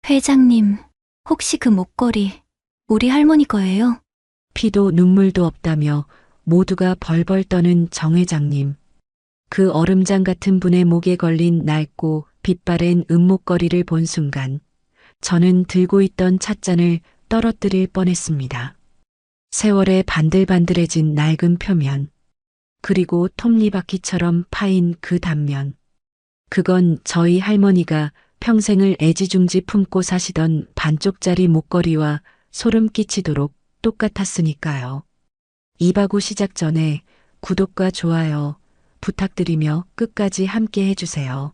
회장님, 혹시 그 목걸이 우리 할머니 거예요? 피도 눈물도 없다며 모두가 벌벌 떠는 정 회장님. 그 얼음장 같은 분의 목에 걸린 낡고 빛바랜 은목걸이를 본 순간 저는 들고 있던 찻잔을 떨어뜨릴 뻔했습니다. 세월에 반들반들해진 낡은 표면, 그리고 톱니바퀴처럼 파인 그 단면. 그건 저희 할머니가 평생을 애지중지 품고 사시던 반쪽짜리 목걸이와 소름 끼치도록 똑같았으니까요. 이바구 시작 전에 구독과 좋아요 부탁드리며 끝까지 함께 해주세요.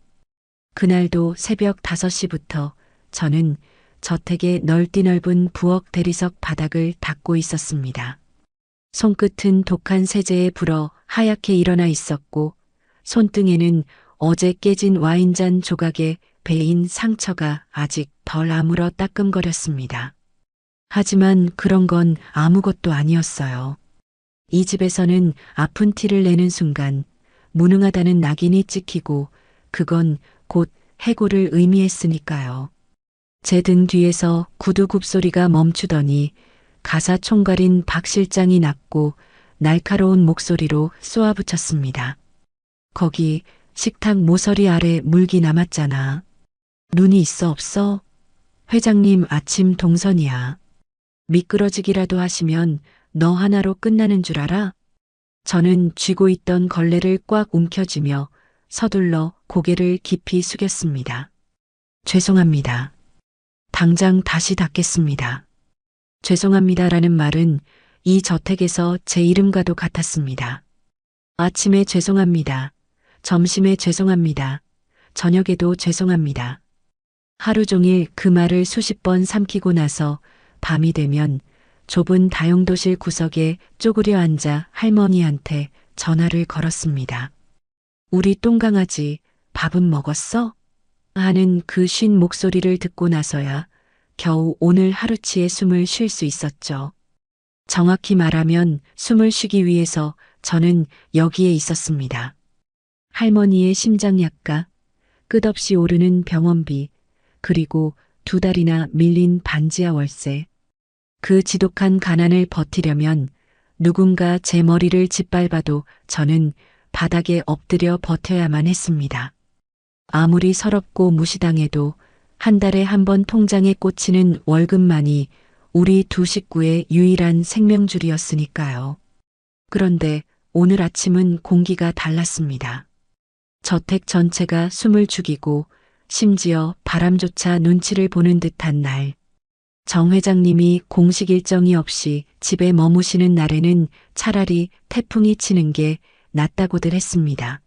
그날도 새벽 5시부터 저는 저택의 넓디 넓은 부엌 대리석 바닥을 닦고 있었습니다. 손끝은 독한 세제에 불어 하얗게 일어나 있었고 손등에는 어제 깨진 와인잔 조각에 베인 상처가 아직 덜 아물어 따끔거렸습니다. 하지만 그런 건 아무것도 아니었어요. 이 집에서는 아픈 티를 내는 순간 무능하다는 낙인이 찍히고 그건 곧 해고를 의미했으니까요. 제 등 뒤에서 구두 굽소리가 멈추더니 가사 총괄인 박 실장이 낮고 날카로운 목소리로 쏘아붙였습니다. 거기 식탁 모서리 아래 물기 남았잖아. 눈이 있어 없어? 회장님 아침 동선이야. 미끄러지기라도 하시면 너 하나로 끝나는 줄 알아? 저는 쥐고 있던 걸레를 꽉 움켜쥐며 서둘러 고개를 깊이 숙였습니다. 죄송합니다. 당장 다시 닦겠습니다. 죄송합니다라는 말은 이 저택에서 제 이름과도 같았습니다. 아침에 죄송합니다. 점심에 죄송합니다. 저녁에도 죄송합니다. 하루 종일 그 말을 수십 번 삼키고 나서 밤이 되면 좁은 다용도실 구석에 쪼그려 앉아 할머니한테 전화를 걸었습니다. 우리 똥강아지 밥은 먹었어? 하는 그 쉰 목소리를 듣고 나서야 겨우 오늘 하루치의 숨을 쉴 수 있었죠. 정확히 말하면 숨을 쉬기 위해서 저는 여기에 있었습니다. 할머니의 심장약가, 끝없이 오르는 병원비, 그리고 2달이나 밀린 반지하 월세. 그 지독한 가난을 버티려면 누군가 제 머리를 짓밟아도 저는 바닥에 엎드려 버텨야만 했습니다. 아무리 서럽고 무시당해도 한 달에 한 번 통장에 꽂히는 월급만이 우리 두 식구의 유일한 생명줄이었으니까요. 그런데 오늘 아침은 공기가 달랐습니다. 저택 전체가 숨을 죽이고 심지어 바람조차 눈치를 보는 듯한 날. 정 회장님이 공식 일정이 없이 집에 머무시는 날에는 차라리 태풍이 치는 게 낫다고들 했습니다.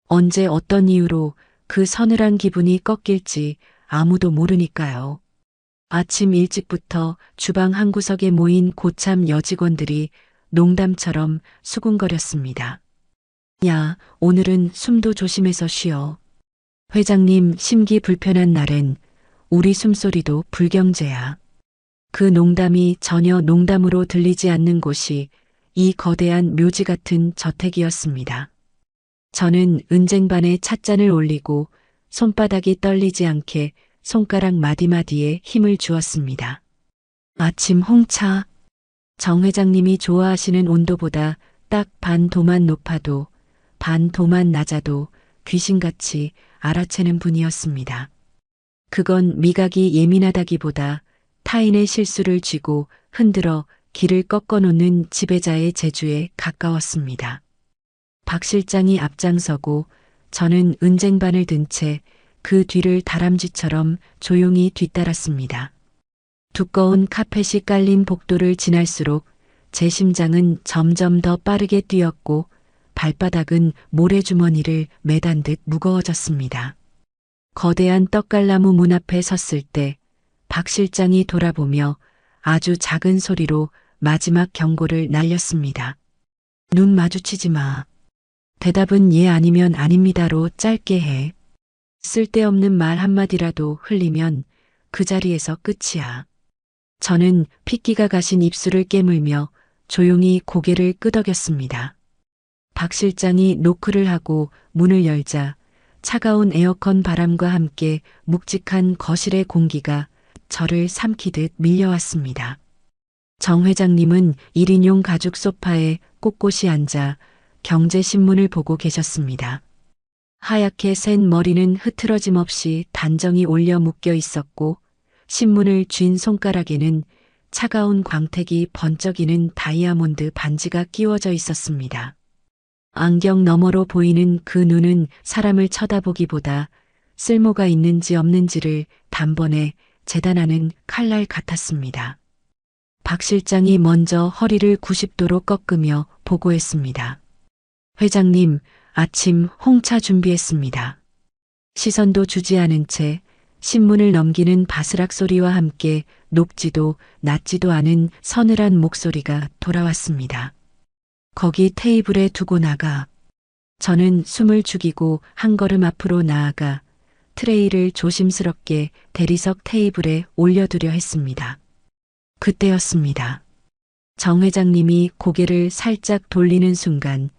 언제 어떤 이유로 그 서늘한 기분이 꺾일지 아무도 모르니까요. 아침 일찍부터 주방 한 구석에 모인 고참 여직원들이 농담처럼 수군거렸습니다. 야, 오늘은 숨도 조심해서 쉬어. 회장님 심기 불편한 날엔 우리 숨소리도 불경제야. 그 농담이 전혀 농담으로 들리지 않는 곳이 이 거대한 묘지 같은 저택이었습니다. 저는 은쟁반에 찻잔을 올리고 손바닥이 떨리지 않게 손가락 마디마디에 힘을 주었습니다. 아침 홍차. 정 회장님이 좋아하시는 온도보다 딱 반 도만 높아도 반 도만 낮아도 귀신같이 알아채는 분이었습니다. 그건 미각이 예민하다기보다 타인의 실수를 쥐고 흔들어 길을 꺾어놓는 지배자의 재주에 가까웠습니다. 박 실장이 앞장서고 저는 은쟁반을 든 채 그 뒤를 다람쥐처럼 조용히 뒤따랐습니다. 두꺼운 카펫이 깔린 복도를 지날수록 제 심장은 점점 더 빠르게 뛰었고 발바닥은 모래주머니를 매단 듯 무거워졌습니다. 거대한 떡갈나무 문 앞에 섰을 때 박 실장이 돌아보며 아주 작은 소리로 마지막 경고를 날렸습니다. 눈 마주치지 마. 대답은 예 아니면 아닙니다로 짧게 해. 쓸데없는 말 한마디라도 흘리면 그 자리에서 끝이야. 저는 핏기가 가신 입술을 깨물며 조용히 고개를 끄덕였습니다. 박 실장이 노크를 하고 문을 열자 차가운 에어컨 바람과 함께 묵직한 거실의 공기가 저를 삼키듯 밀려왔습니다. 정 회장님은 1인용 가죽 소파에 꼿꼿이 앉아 경제신문을 보고 계셨습니다. 하얗게 센 머리는 흐트러짐 없이 단정히 올려 묶여 있었고 신문을 쥔 손가락에는 차가운 광택이 번쩍이는 다이아몬드 반지가 끼워져 있었습니다. 안경 너머로 보이는 그 눈은 사람을 쳐다보기보다 쓸모가 있는지 없는지를 단번에 재단하는 칼날 같았습니다. 박 실장이 먼저 허리를 90도로 꺾으며 보고했습니다. 회장님, 아침 홍차 준비했습니다. 시선도 주지 않은 채 신문을 넘기는 바스락 소리와 함께 높지도 낮지도 않은 서늘한 목소리가 돌아왔습니다. 거기 테이블에 두고 나가. 저는 숨을 죽이고 한 걸음 앞으로 나아가 트레이를 조심스럽게 대리석 테이블에 올려두려 했습니다. 그때였습니다. 정 회장님이 고개를 살짝 돌리는 순간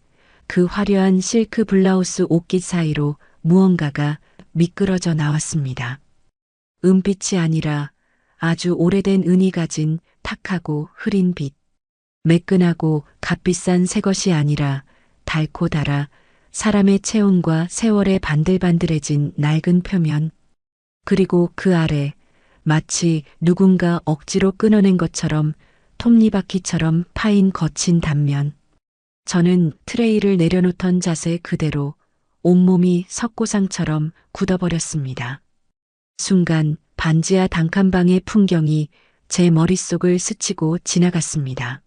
그 화려한 실크 블라우스 옷깃 사이로 무언가가 미끄러져 나왔습니다. 은빛이 아니라 아주 오래된 은이 가진 탁하고 흐린 빛. 매끈하고 값비싼 새것이 아니라 달고 달아 사람의 체온과 세월에 반들반들해진 낡은 표면. 그리고 그 아래 마치 누군가 억지로 끊어낸 것처럼 톱니바퀴처럼 파인 거친 단면. 저는 트레이를 내려놓던 자세 그대로 온몸이 석고상처럼 굳어버렸습니다. 순간 반지하 단칸방의 풍경이 제 머릿속을 스치고 지나갔습니다.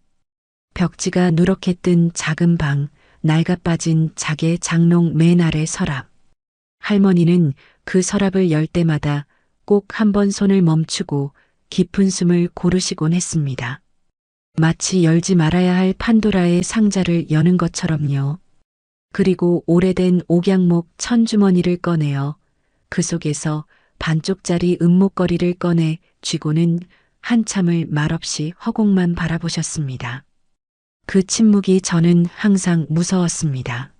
벽지가 누렇게 뜬 작은 방, 낡아빠진 자개 장롱 맨 아래 서랍. 할머니는 그 서랍을 열 때마다 꼭 한 번 손을 멈추고 깊은 숨을 고르시곤 했습니다. 마치 열지 말아야 할 판도라의 상자를 여는 것처럼요. 그리고 오래된 옥양목 천주머니를 꺼내어 그 속에서 반쪽짜리 은목걸이를 꺼내 쥐고는 한참을 말없이 허공만 바라보셨습니다. 그 침묵이 저는 항상 무서웠습니다.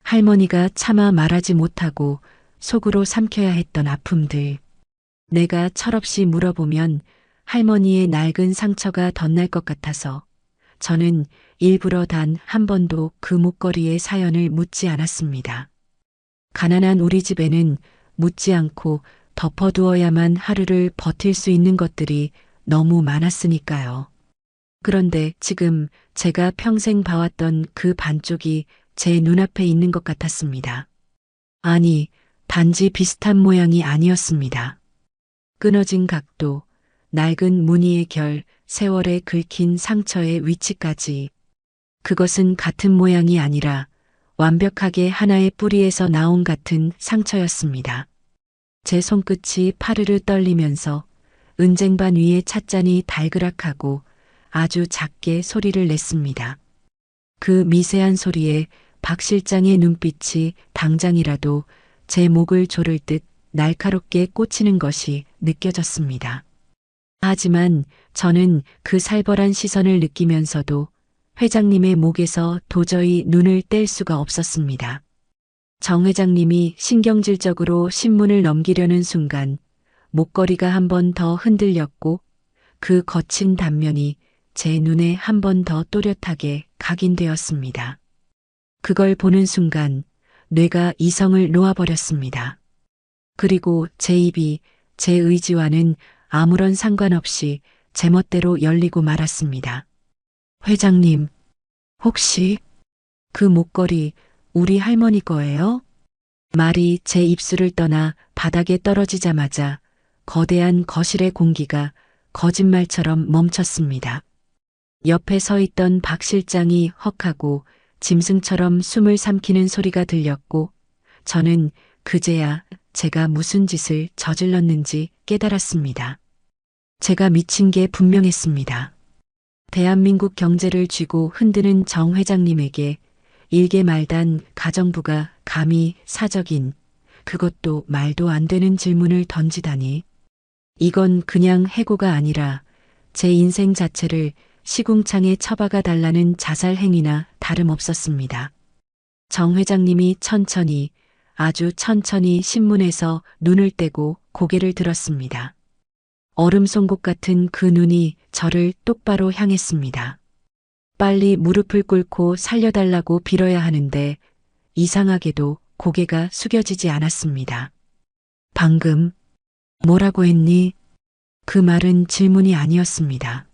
할머니가 차마 말하지 못하고 속으로 삼켜야 했던 아픔들. 내가 철없이 물어보면 할머니의 낡은 상처가 덧날 것 같아서 저는 일부러 단 한 번도 그 목걸이의 사연을 묻지 않았습니다. 가난한 우리 집에는 묻지 않고 덮어두어야만 하루를 버틸 수 있는 것들이 너무 많았으니까요. 그런데 지금 제가 평생 봐왔던 그 반쪽이 제 눈앞에 있는 것 같았습니다. 아니, 단지 비슷한 모양이 아니었습니다. 끊어진 각도, 낡은 무늬의 결, 세월에 긁힌 상처의 위치까지. 그것은 같은 모양이 아니라 완벽하게 하나의 뿌리에서 나온 같은 상처였습니다. 제 손끝이 파르르 떨리면서 은쟁반 위에 찻잔이 달그락하고 아주 작게 소리를 냈습니다. 그 미세한 소리에 박 실장의 눈빛이 당장이라도 제 목을 조를 듯 날카롭게 꽂히는 것이 느껴졌습니다. 하지만 저는 그 살벌한 시선을 느끼면서도 회장님의 목에서 도저히 눈을 뗄 수가 없었습니다. 정 회장님이 신경질적으로 신문을 넘기려는 순간 목걸이가 한 번 더 흔들렸고 그 거친 단면이 제 눈에 한 번 더 또렷하게 각인되었습니다. 그걸 보는 순간 뇌가 이성을 놓아버렸습니다. 그리고 제 입이 제 의지와는 아무런 상관없이 제멋대로 열리고 말았습니다. 회장님, 혹시 그 목걸이 우리 할머니 거예요? 말이 제 입술을 떠나 바닥에 떨어지자마자 거대한 거실의 공기가 거짓말처럼 멈췄습니다. 옆에 서 있던 박 실장이 헉하고 짐승처럼 숨을 삼키는 소리가 들렸고 저는 그제야 제가 무슨 짓을 저질렀는지 깨달았습니다. 제가 미친 게 분명했습니다. 대한민국 경제를 쥐고 흔드는 정 회장님에게 일개 말단 가정부가 감히 사적인, 그것도 말도 안 되는 질문을 던지다니. 이건 그냥 해고가 아니라 제 인생 자체를 시궁창에 처박아 달라는 자살 행위나 다름없었습니다. 정 회장님이 천천히, 아주 천천히 신문에서 눈을 떼고 고개를 들었습니다. 얼음 송곳 같은 그 눈이 저를 똑바로 향했습니다. 빨리 무릎을 꿇고 살려달라고 빌어야 하는데 이상하게도 고개가 숙여지지 않았습니다. 방금 뭐라고 했니? 그 말은 질문이 아니었습니다.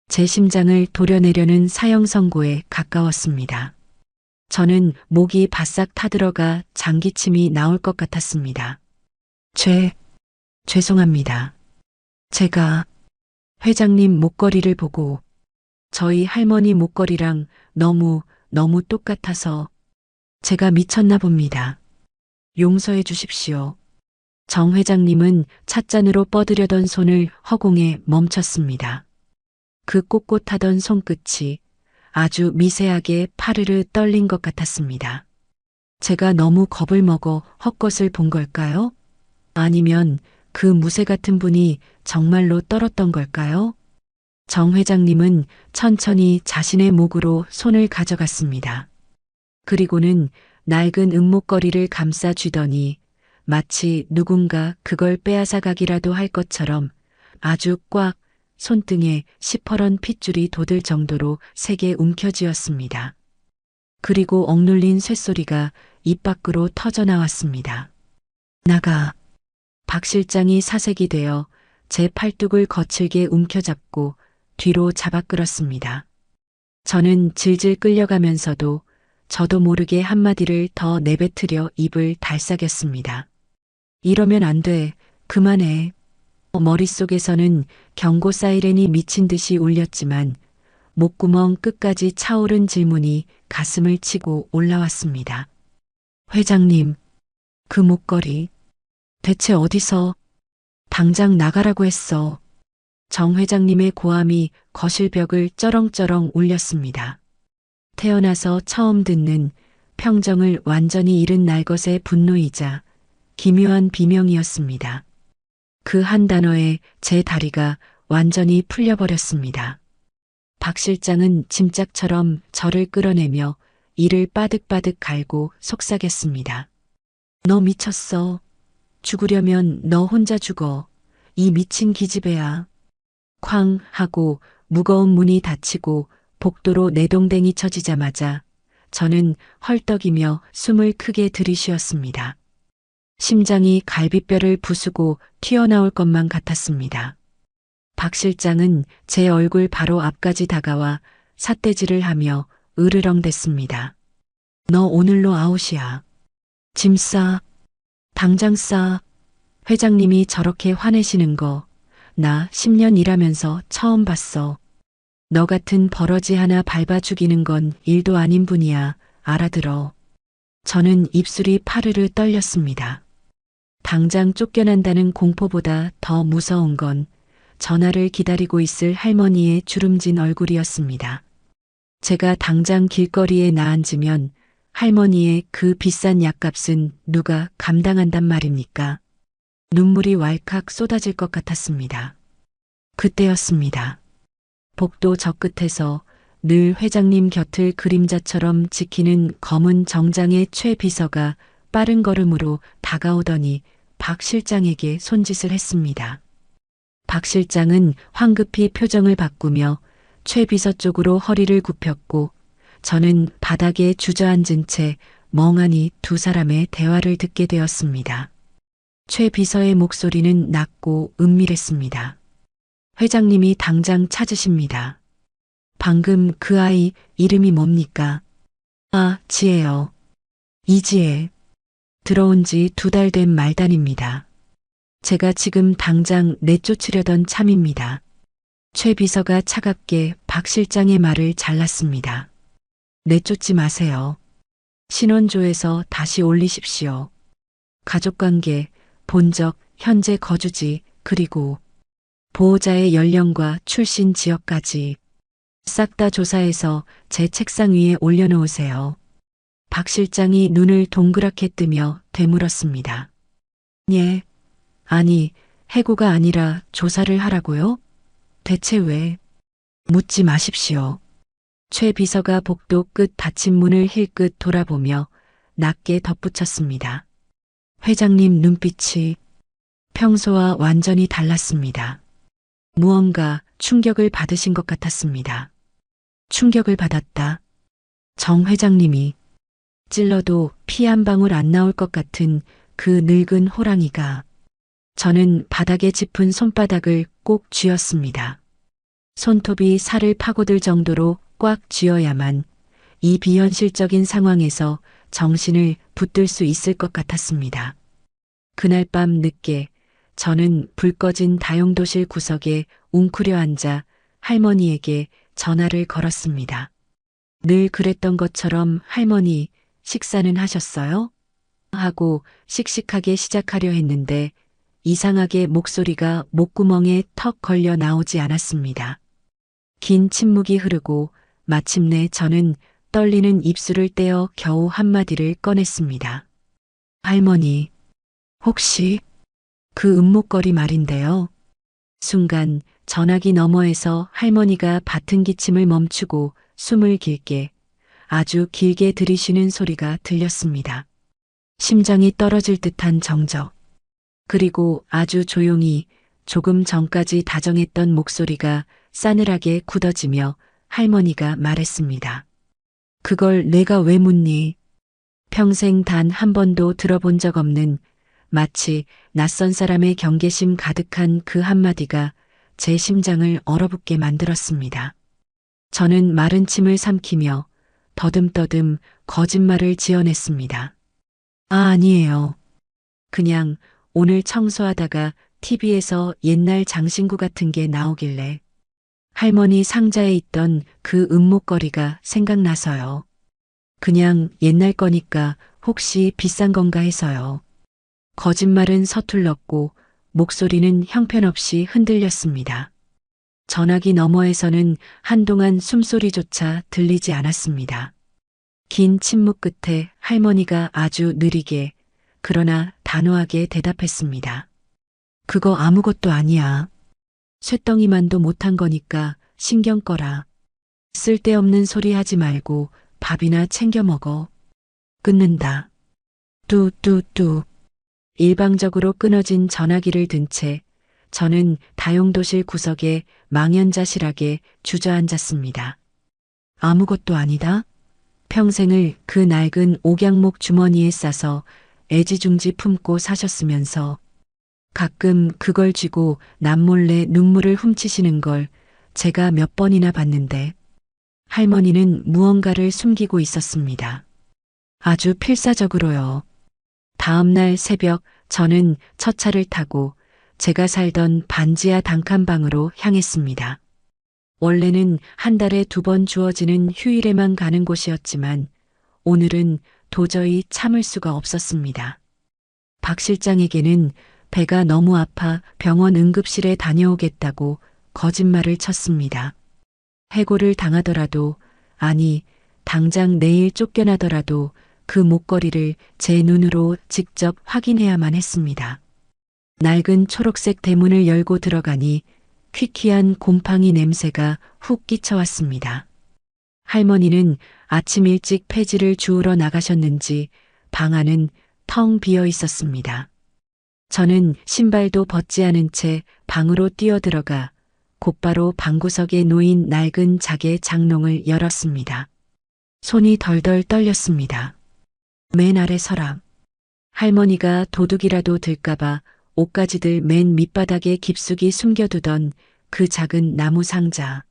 제 심장을 도려내려는 사형 선고에 가까웠습니다. 저는 목이 바싹 타들어가 장기침이 나올 것 같았습니다. 죄송합니다. 제가 회장님 목걸이를 보고 저희 할머니 목걸이랑 너무 똑같아서 제가 미쳤나 봅니다. 용서해 주십시오. 정 회장님은 찻잔으로 뻗으려던 손을 허공에 멈췄습니다. 그 꼿꼿하던 손끝이 아주 미세하게 파르르 떨린 것 같았습니다. 제가 너무 겁을 먹어 헛것을 본 걸까요? 아니면 그 무쇠 같은 분이 정말로 떨었던 걸까요? 정 회장님은 천천히 자신의 목으로 손을 가져갔습니다. 그리고는 낡은 은목걸이를 감싸 쥐더니 마치 누군가 그걸 빼앗아 가기라도 할 것처럼 아주 꽉 손등에 시퍼런 핏줄이 돋을 정도로 세게 움켜쥐었습니다. 그리고 억눌린 쇳소리가 입 밖으로 터져나왔습니다. 나가. 박 실장이 사색이 되어 제 팔뚝을 거칠게 움켜잡고 뒤로 잡아 끌었습니다. 저는 질질 끌려가면서도 저도 모르게 한마디를 더 내뱉으려 입을 달싹였습니다. 이러면 안 돼. 그만해. 머릿속에서는 경고 사이렌이 미친 듯이 울렸지만 목구멍 끝까지 차오른 질문이 가슴을 치고 올라왔습니다. 회장님, 그 목걸이 대체 어디서? 당장 나가라고 했어. 정 회장님의 고함이 거실 벽을 쩌렁쩌렁 울렸습니다. 태어나서 처음 듣는 평정을 완전히 잃은 날것의 분노이자 기묘한 비명이었습니다. 그 한 단어에 제 다리가 완전히 풀려버렸습니다. 박 실장은 짐짝처럼 저를 끌어내며 이를 빠득빠득 갈고 속삭였습니다. 너 미쳤어. 죽으려면 너 혼자 죽어. 이 미친 기집애야. 쾅 하고 무거운 문이 닫히고 복도로 내동댕이 쳐지자마자 저는 헐떡이며 숨을 크게 들이쉬었습니다. 심장이 갈비뼈를 부수고 튀어나올 것만 같았습니다. 박 실장은 제 얼굴 바로 앞까지 다가와 삿대질을 하며 으르렁댔습니다. 너 오늘로 아웃이야. 짐 싸. 당장 싸. 회장님이 저렇게 화내시는 거 나 10년 일하면서 처음 봤어. 너 같은 버러지 하나 밟아 죽이는 건 일도 아닌 분이야. 알아들어. 저는 입술이 파르르 떨렸습니다. 당장 쫓겨난다는 공포보다 더 무서운 건 전화를 기다리고 있을 할머니의 주름진 얼굴이었습니다. 제가 당장 길거리에 나앉으면 할머니의 그 비싼 약값은 누가 감당한단 말입니까? 눈물이 왈칵 쏟아질 것 같았습니다. 그때였습니다. 복도 저 끝에서 늘 회장님 곁을 그림자처럼 지키는 검은 정장의 최 비서가 빠른 걸음으로 다가오더니 박 실장에게 손짓을 했습니다. 박 실장은 황급히 표정을 바꾸며 최 비서 쪽으로 허리를 굽혔고 저는 바닥에 주저앉은 채 멍하니 두 사람의 대화를 듣게 되었습니다. 최 비서의 목소리는 낮고 은밀했습니다. 회장님이 당장 찾으십니다. 방금 그 아이 이름이 뭡니까? 아, 지혜요. 이지혜. 들어온 지 2달 된 말단입니다. 제가 지금 당장 내쫓으려던 참입니다. 최 비서가 차갑게 박 실장의 말을 잘랐습니다. 내쫓지 마세요. 신원조에서 다시 올리십시오. 가족관계, 본적, 현재 거주지, 그리고 보호자의 연령과 출신 지역까지 싹 다 조사해서 제 책상 위에 올려놓으세요. 박 실장이 눈을 동그랗게 뜨며 되물었습니다. 예. 아니, 해고가 아니라 조사를 하라고요? 대체 왜? 묻지 마십시오. 최 비서가 복도 끝 닫힌 문을 힐끗 돌아보며 낮게 덧붙였습니다. 회장님 눈빛이 평소와 완전히 달랐습니다. 무언가 충격을 받으신 것 같았습니다. 충격을 받았다. 정 회장님이 찔러도 피 한 방울 안 나올 것 같은 그 늙은 호랑이가 저는 바닥에 짚은 손바닥을 꼭 쥐었습니다. 손톱이 살을 파고들 정도로 꽉 쥐어야만 이 비현실적인 상황에서 정신을 붙들 수 있을 것 같았습니다. 그날 밤 늦게 저는 불 꺼진 다용도실 구석에 웅크려 앉아 할머니에게 전화를 걸었습니다. 늘 그랬던 것처럼 할머니, 식사는 하셨어요? 하고 씩씩하게 시작하려 했는데 이상하게 목소리가 목구멍에 턱 걸려 나오지 않았습니다. 긴 침묵이 흐르고 마침내 저는 떨리는 입술을 떼어 겨우 한마디를 꺼냈습니다. 할머니, 혹시 그 은목걸이 말인데요. 순간 전화기 너머에서 할머니가 받은 기침을 멈추고 숨을 길게, 아주 길게 들이쉬는 소리가 들렸습니다. 심장이 떨어질 듯한 정적. 그리고 아주 조용히 조금 전까지 다정했던 목소리가 싸늘하게 굳어지며 할머니가 말했습니다. 그걸 내가 왜 묻니? 평생 단 한 번도 들어본 적 없는 마치 낯선 사람의 경계심 가득한 그 한마디가 제 심장을 얼어붙게 만들었습니다. 저는 마른 침을 삼키며 더듬더듬 거짓말을 지어냈습니다. 아니에요. 그냥 오늘 청소하다가 TV에서 옛날 장신구 같은 게 나오길래 할머니 상자에 있던 그 은목걸이가 생각나서요. 그냥 옛날 거니까 혹시 비싼 건가 해서요. 거짓말은 서툴렀고 목소리는 형편없이 흔들렸습니다. 전화기 너머에서는 한동안 숨소리조차 들리지 않았습니다. 긴 침묵 끝에 할머니가 아주 느리게 그러나 단호하게 대답했습니다. 그거 아무것도 아니야. 쇳덩이만도 못한 거니까 신경 꺼라. 쓸데없는 소리 하지 말고 밥이나 챙겨 먹어. 끊는다. 뚜뚜뚜. 일방적으로 끊어진 전화기를 든 채 저는 다용도실 구석에 망연자실하게 주저앉았습니다. 아무것도 아니다. 평생을 그 낡은 옥양목 주머니에 싸서 애지중지 품고 사셨으면서 가끔 그걸 쥐고 남몰래 눈물을 훔치시는 걸 제가 몇 번이나 봤는데 할머니는 무언가를 숨기고 있었습니다. 아주 필사적으로요. 다음 날 새벽 저는 첫 차를 타고 제가 살던 반지하 단칸방으로 향했습니다. 원래는 한 달에 2번 주어지는 휴일에만 가는 곳이었지만 오늘은 도저히 참을 수가 없었습니다. 박 실장에게는 배가 너무 아파 병원 응급실에 다녀오겠다고 거짓말을 쳤습니다. 해고를 당하더라도, 아니, 당장 내일 쫓겨나더라도 그 목걸이를 제 눈으로 직접 확인해야만 했습니다. 낡은 초록색 대문을 열고 들어가니 퀴퀴한 곰팡이 냄새가 훅 끼쳐왔습니다. 할머니는 아침 일찍 폐지를 주우러 나가셨는지 방 안은 텅 비어 있었습니다. 저는 신발도 벗지 않은 채 방으로 뛰어들어가 곧바로 방구석에 놓인 낡은 자개 장롱을 열었습니다. 손이 덜덜 떨렸습니다. 맨 아래 서랍. 할머니가 도둑이라도 들까봐 옷가지들 맨 밑바닥에 깊숙이 숨겨두던 그 작은 나무 상자.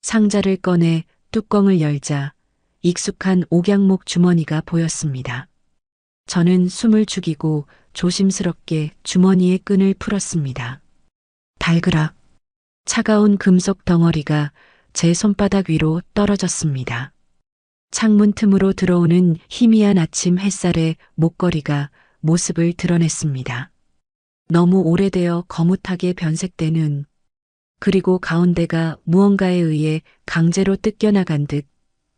상자를 꺼내 뚜껑을 열자 익숙한 옥양목 주머니가 보였습니다. 저는 숨을 죽이고 조심스럽게 주머니의 끈을 풀었습니다. 달그락. 차가운 금속 덩어리가 제 손바닥 위로 떨어졌습니다. 창문 틈으로 들어오는 희미한 아침 햇살에 목걸이가 모습을 드러냈습니다. 너무 오래되어 거뭇하게 변색된 은, 그리고 가운데가 무언가에 의해 강제로 뜯겨나간 듯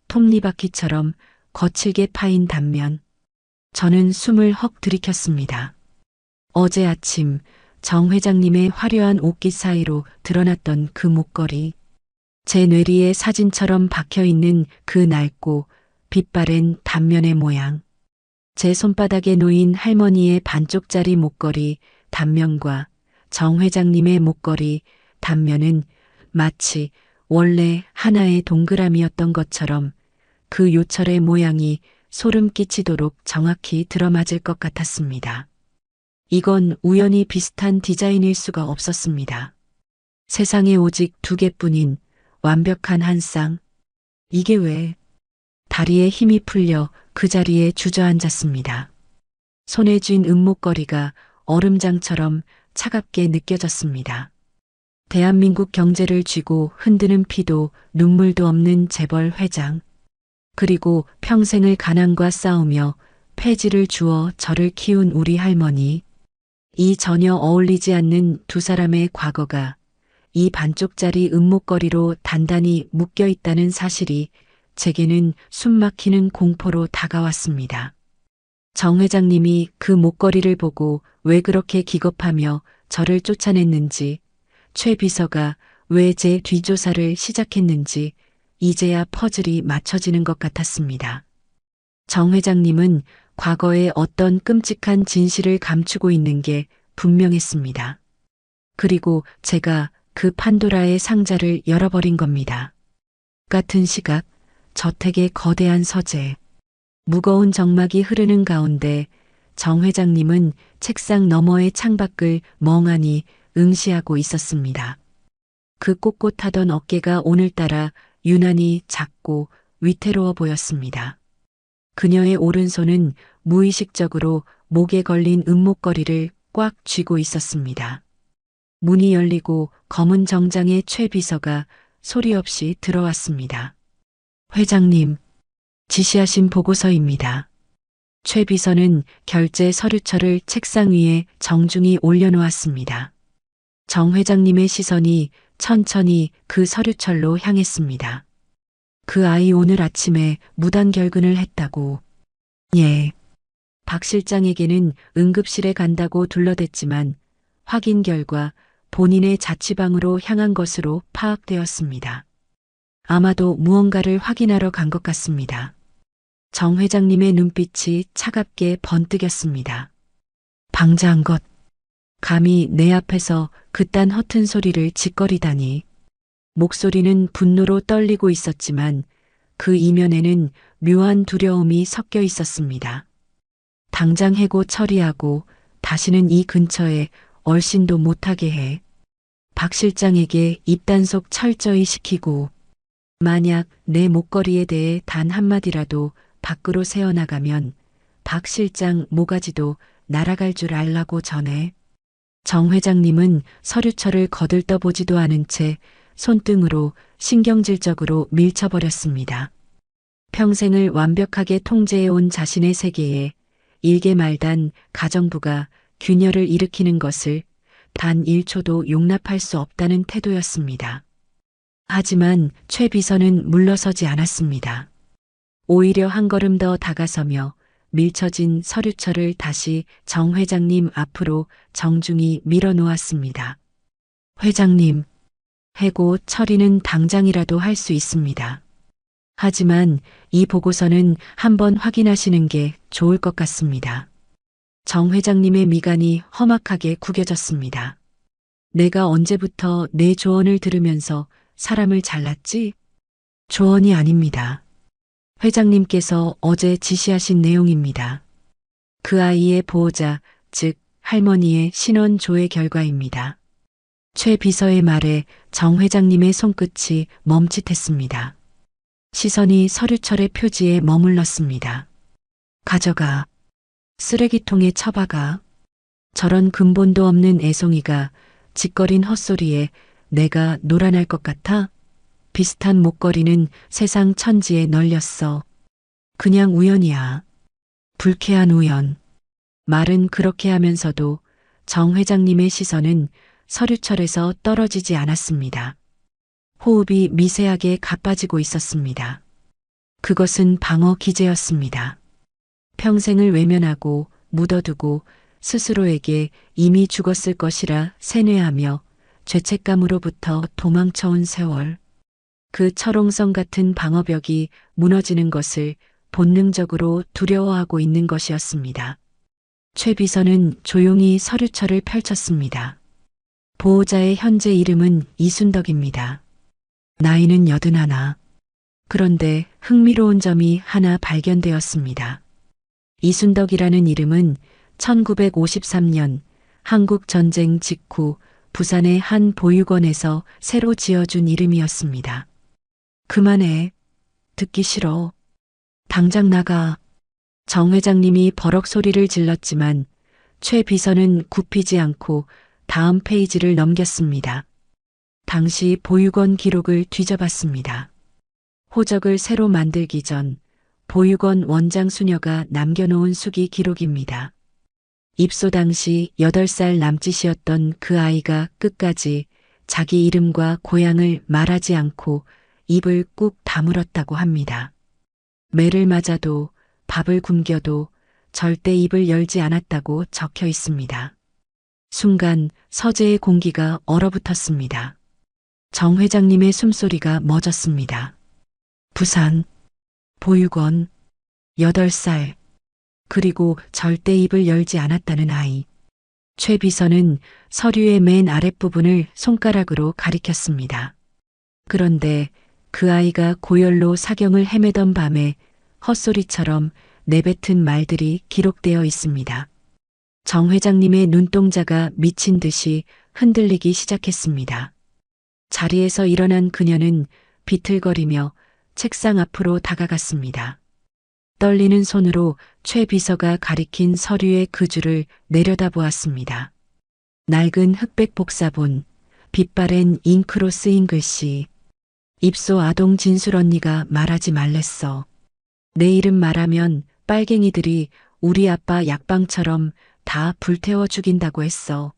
톱니바퀴처럼 거칠게 파인 단면. 저는 숨을 헉 들이켰습니다. 어제 아침 정 회장님의 화려한 옷깃 사이로 드러났던 그 목걸이. 제 뇌리에 사진처럼 박혀있는 그 낡고 빛바랜 단면의 모양. 제 손바닥에 놓인 할머니의 반쪽짜리 목걸이 단면과 정 회장님의 목걸이 단면은 마치 원래 하나의 동그라미였던 것처럼 그 요철의 모양이 소름 끼치도록 정확히 들어맞을 것 같았습니다. 이건 우연히 비슷한 디자인일 수가 없었습니다. 세상에 오직 두 개뿐인 완벽한 한 쌍. 이게 왜? 다리에 힘이 풀려 그 자리에 주저앉았습니다. 손에 쥔 은목걸이가 얼음장처럼 차갑게 느껴졌습니다. 대한민국 경제를 쥐고 흔드는 피도 눈물도 없는 재벌 회장. 그리고 평생을 가난과 싸우며 폐지를 주어 저를 키운 우리 할머니. 이 전혀 어울리지 않는 두 사람의 과거가 이 반쪽짜리 은목걸이로 단단히 묶여 있다는 사실이 제게는 숨막히는 공포로 다가왔습니다. 정 회장님이 그 목걸이를 보고 왜 그렇게 기겁하며 저를 쫓아냈는지, 최 비서가 왜 제 뒷조사를 시작했는지 이제야 퍼즐이 맞춰지는 것 같았습니다. 정 회장님은 과거에 어떤 끔찍한 진실을 감추고 있는 게 분명했습니다. 그리고 제가 그 판도라의 상자를 열어버린 겁니다. 같은 시각, 저택의 거대한 서재, 무거운 정막이 흐르는 가운데 정 회장님은 책상 너머의 창밖을 멍하니 응시하고 있었습니다. 그 꼿꼿하던 어깨가 오늘따라 유난히 작고 위태로워 보였습니다. 그녀의 오른손은 무의식적으로 목에 걸린 은목걸이를 꽉 쥐고 있었습니다. 문이 열리고 검은 정장의 최 비서가 소리 없이 들어왔습니다. 회장님, 지시하신 보고서입니다. 최 비서는 결제 서류철을 책상 위에 정중히 올려놓았습니다. 정 회장님의 시선이 천천히 그 서류철로 향했습니다. 그 아이 오늘 아침에 무단 결근을 했다고. 예. 박 실장에게는 응급실에 간다고 둘러댔지만 확인 결과 본인의 자취방으로 향한 것으로 파악되었습니다. 아마도 무언가를 확인하러 간 것 같습니다. 정 회장님의 눈빛이 차갑게 번뜩였습니다. 방자한 것. 감히 내 앞에서 그딴 허튼 소리를 짓거리다니. 목소리는 분노로 떨리고 있었지만 그 이면에는 묘한 두려움이 섞여 있었습니다. 당장 해고 처리하고 다시는 이 근처에 얼씬도 못하게 해. 박 실장에게 입단속 철저히 시키고 만약 내 목걸이에 대해 단 한마디라도 밖으로 새어나가면 박 실장 모가지도 날아갈 줄 알라고 전해. 정 회장님은 서류철을 거들떠보지도 않은 채 손등으로 신경질적으로 밀쳐버렸습니다. 평생을 완벽하게 통제해온 자신의 세계에 일개 말단 가정부가 균열을 일으키는 것을 단 1초도 용납할 수 없다는 태도였습니다. 하지만 최 비서는 물러서지 않았습니다. 오히려 한 걸음 더 다가서며 밀쳐진 서류철을 다시 정 회장님 앞으로 정중히 밀어놓았습니다. 회장님, 해고 처리는 당장이라도 할 수 있습니다. 하지만 이 보고서는 한번 확인하시는 게 좋을 것 같습니다. 정 회장님의 미간이 험악하게 구겨졌습니다. 내가 언제부터 내 조언을 들으면서 사람을 잘랐지? 조언이 아닙니다. 회장님께서 어제 지시하신 내용입니다. 그 아이의 보호자, 즉 할머니의 신원 조회 결과입니다. 최 비서의 말에 정 회장님의 손끝이 멈칫했습니다. 시선이 서류철의 표지에 머물렀습니다. 가져가. 쓰레기통에 처박아. 저런 근본도 없는 애송이가 짓거린 헛소리에 내가 놀아날 것 같아? 비슷한 목걸이는 세상 천지에 널렸어. 그냥 우연이야. 불쾌한 우연. 말은 그렇게 하면서도 정 회장님의 시선은 서류철에서 떨어지지 않았습니다. 호흡이 미세하게 가빠지고 있었습니다. 그것은 방어 기제였습니다. 평생을 외면하고 묻어두고 스스로에게 이미 죽었을 것이라 세뇌하며 죄책감으로부터 도망쳐온 세월. 그 철옹성 같은 방어벽이 무너지는 것을 본능적으로 두려워하고 있는 것이었습니다. 최 비서는 조용히 서류철을 펼쳤습니다. 보호자의 현재 이름은 이순덕입니다. 나이는 81. 그런데 흥미로운 점이 하나 발견되었습니다. 이순덕이라는 이름은 1953년 한국 전쟁 직후 부산의 한 보육원에서 새로 지어준 이름이었습니다. 그만해. 듣기 싫어. 당장 나가. 정 회장님이 버럭 소리를 질렀지만 최 비서는 굽히지 않고 다음 페이지를 넘겼습니다. 당시 보육원 기록을 뒤져봤습니다. 호적을 새로 만들기 전 보육원 원장 수녀가 남겨놓은 수기 기록입니다. 입소 당시 8살 남짓이었던 그 아이가 끝까지 자기 이름과 고향을 말하지 않고 입을 꾹 다물었다고 합니다. 매를 맞아도 밥을 굶겨도 절대 입을 열지 않았다고 적혀 있습니다. 순간 서재의 공기가 얼어붙었습니다. 정 회장님의 숨소리가 멎었습니다. 부산, 보육원, 8살, 그리고 절대 입을 열지 않았다는 아이. 최 비서는 서류의 맨 아랫부분을 손가락으로 가리켰습니다. 그런데 그 아이가 고열로 사경을 헤매던 밤에 헛소리처럼 내뱉은 말들이 기록되어 있습니다. 정 회장님의 눈동자가 미친 듯이 흔들리기 시작했습니다. 자리에서 일어난 그녀는 비틀거리며 책상 앞으로 다가갔습니다. 떨리는 손으로 최 비서가 가리킨 서류의 그 줄을 내려다보았습니다. 낡은 흑백 복사본, 빛바랜 잉크로 쓰인 글씨. 입소 아동 진술 언니가 말하지 말랬어. 내 이름 말하면 빨갱이들이 우리 아빠 약방처럼 다 불태워 죽인다고 했어.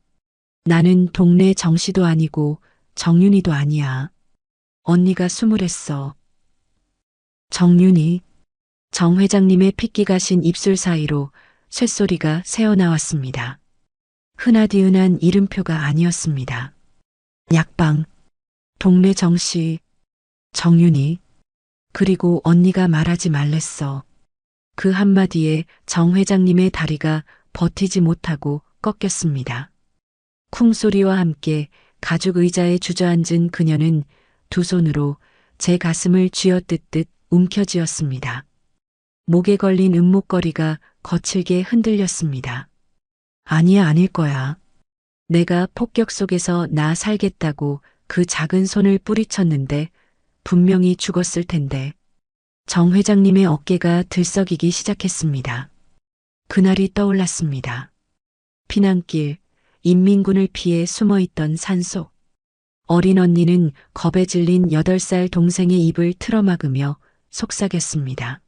나는 동네 정씨도 아니고 정윤이도 아니야. 언니가 수물했어. 정윤이. 정 회장님의 핏기 가신 입술 사이로 쇳소리가 새어나왔습니다. 흔하디흔한 이름표가 아니었습니다. 약방, 동네 정씨, 정윤이, 그리고 언니가 말하지 말랬어. 그 한마디에 정 회장님의 다리가 버티지 못하고 꺾였습니다. 쿵소리와 함께 가죽 의자에 주저앉은 그녀는 두 손으로 제 가슴을 쥐어뜯듯 움켜쥐었습니다. 목에 걸린 은목걸이가 거칠게 흔들렸습니다. 아니야, 아닐 거야. 내가 폭격 속에서 나 살겠다고 그 작은 손을 뿌리쳤는데 분명히 죽었을 텐데. 정 회장님의 어깨가 들썩이기 시작했습니다. 그날이 떠올랐습니다. 피난길, 인민군을 피해 숨어있던 산속. 어린 언니는 겁에 질린 8살 동생의 입을 틀어막으며 속삭였습니다.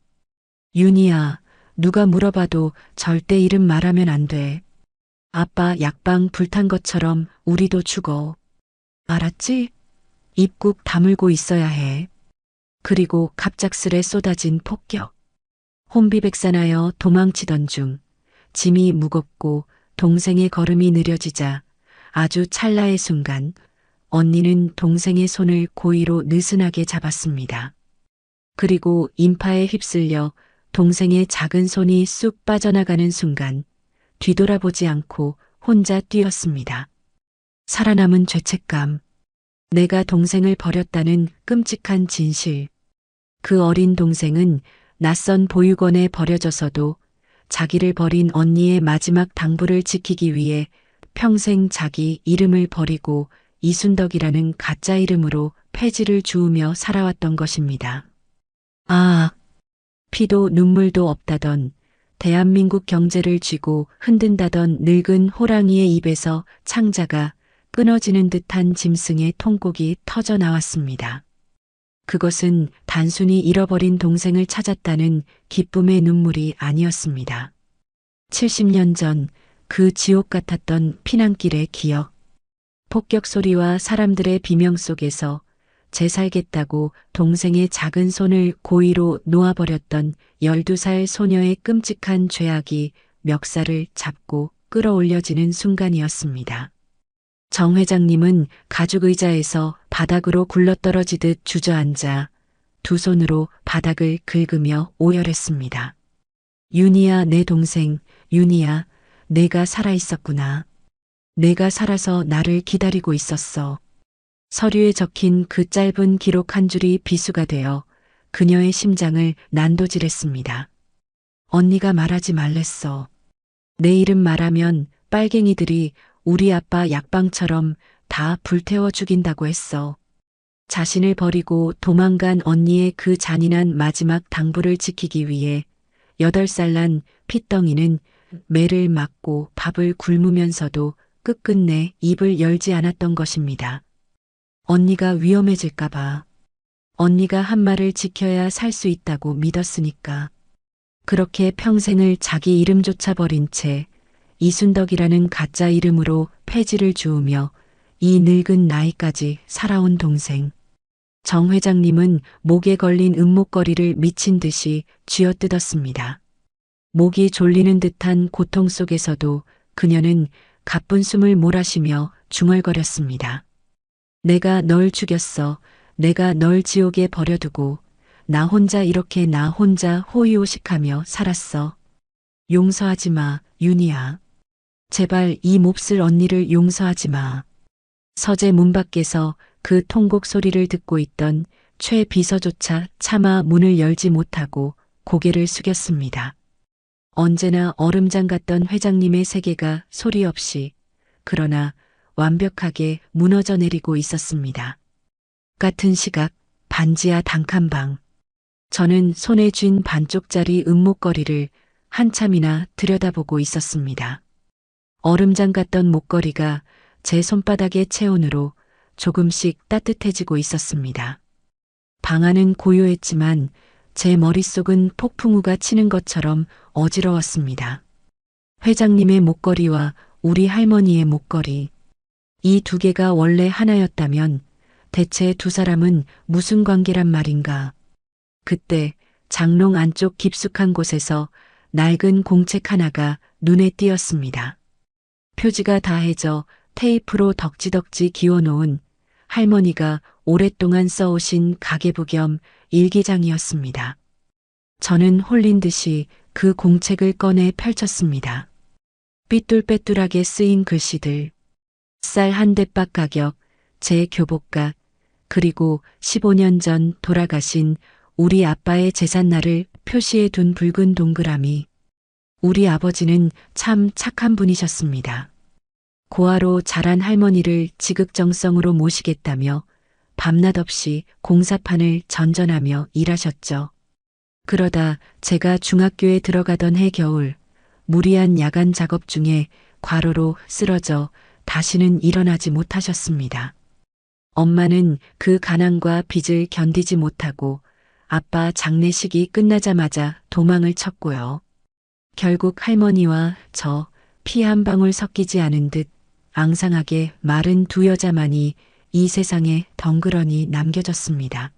윤희야, 누가 물어봐도 절대 이름 말하면 안 돼. 아빠 약방 불탄 것처럼 우리도 죽어. 알았지? 입 꾹 다물고 있어야 해. 그리고 갑작스레 쏟아진 폭격. 혼비백산하여 도망치던 중 짐이 무겁고 동생의 걸음이 느려지자 아주 찰나의 순간 언니는 동생의 손을 고의로 느슨하게 잡았습니다. 그리고 인파에 휩쓸려 동생의 작은 손이 쑥 빠져나가는 순간 뒤돌아보지 않고 혼자 뛰었습니다. 살아남은 죄책감. 내가 동생을 버렸다는 끔찍한 진실. 그 어린 동생은 낯선 보육원에 버려져서도 자기를 버린 언니의 마지막 당부를 지키기 위해 평생 자기 이름을 버리고 이순덕이라는 가짜 이름으로 폐지를 주우며 살아왔던 것입니다. 아, 피도 눈물도 없다던 대한민국 경제를 쥐고 흔든다던 늙은 호랑이의 입에서 창자가 끊어지는 듯한 짐승의 통곡이 터져 나왔습니다. 그것은 단순히 잃어버린 동생을 찾았다는 기쁨의 눈물이 아니었습니다. 70년 전 그 지옥 같았던 피난길의 기억. 폭격 소리와 사람들의 비명 속에서 재살겠다고 동생의 작은 손을 고의로 놓아버렸던 12살 소녀의 끔찍한 죄악이 멱살을 잡고 끌어올려지는 순간이었습니다. 정 회장님은 가죽 의자에서 바닥으로 굴러떨어지듯 주저앉아 두 손으로 바닥을 긁으며 오열했습니다. 윤희야, 내 동생, 윤희야, 내가 살아있었구나. 내가 살아서 나를 기다리고 있었어. 서류에 적힌 그 짧은 기록 한 줄이 비수가 되어 그녀의 심장을 난도질했습니다. 언니가 말하지 말랬어. 내 이름 말하면 빨갱이들이 우리 아빠 약방처럼 다 불태워 죽인다고 했어. 자신을 버리고 도망간 언니의 그 잔인한 마지막 당부를 지키기 위해 8살 난 핏덩이는 매를 맞고 밥을 굶으면서도 끝끝내 입을 열지 않았던 것입니다. 언니가 위험해질까봐. 언니가 한 말을 지켜야 살 수 있다고 믿었으니까. 그렇게 평생을 자기 이름조차 버린 채 이순덕이라는 가짜 이름으로 폐지를 주우며 이 늙은 나이까지 살아온 동생. 정 회장님은 목에 걸린 은목걸이를 미친 듯이 쥐어뜯었습니다. 목이 졸리는 듯한 고통 속에서도 그녀는 가쁜 숨을 몰아쉬며 중얼거렸습니다. 내가 널 죽였어. 내가 널 지옥에 버려두고 나 혼자 이렇게 나 혼자 호의호식하며 살았어. 용서하지 마, 윤희야. 제발 이 몹쓸 언니를 용서하지 마. 서재 문 밖에서 그 통곡 소리를 듣고 있던 최 비서조차 차마 문을 열지 못하고 고개를 숙였습니다. 언제나 얼음장 같던 회장님의 세계가 소리 없이 그러나 완벽하게 무너져 내리고 있었습니다. 같은 시각 반지하 단칸방. 저는 손에 쥔 반쪽짜리 은목걸이를 한참이나 들여다보고 있었습니다. 얼음장 같던 목걸이가 제 손바닥의 체온으로 조금씩 따뜻해지고 있었습니다. 방 안은 고요했지만 제 머릿속은 폭풍우가 치는 것처럼 어지러웠습니다. 회장님의 목걸이와 우리 할머니의 목걸이. 이 두 개가 원래 하나였다면 대체 두 사람은 무슨 관계란 말인가. 그때 장롱 안쪽 깊숙한 곳에서 낡은 공책 하나가 눈에 띄었습니다. 표지가 다해져 테이프로 덕지덕지 기워놓은 할머니가 오랫동안 써오신 가계부 겸 일기장이었습니다. 저는 홀린 듯이 그 공책을 꺼내 펼쳤습니다. 삐뚤빼뚤하게 쓰인 글씨들, 쌀 한 대박 가격, 제 교복가, 그리고 15년 전 돌아가신 우리 아빠의 제삿날을 표시해 둔 붉은 동그라미. 우리 아버지는 참 착한 분이셨습니다. 고아로 자란 할머니를 지극정성으로 모시겠다며 밤낮 없이 공사판을 전전하며 일하셨죠. 그러다 제가 중학교에 들어가던 해 겨울 무리한 야간 작업 중에 과로로 쓰러져 다시는 일어나지 못하셨습니다. 엄마는 그 가난과 빚을 견디지 못하고 아빠 장례식이 끝나자마자 도망을 쳤고요. 결국 할머니와 저 피 한 방울 섞이지 않은 듯 앙상하게 마른 두 여자만이 이 세상에 덩그러니 남겨졌습니다.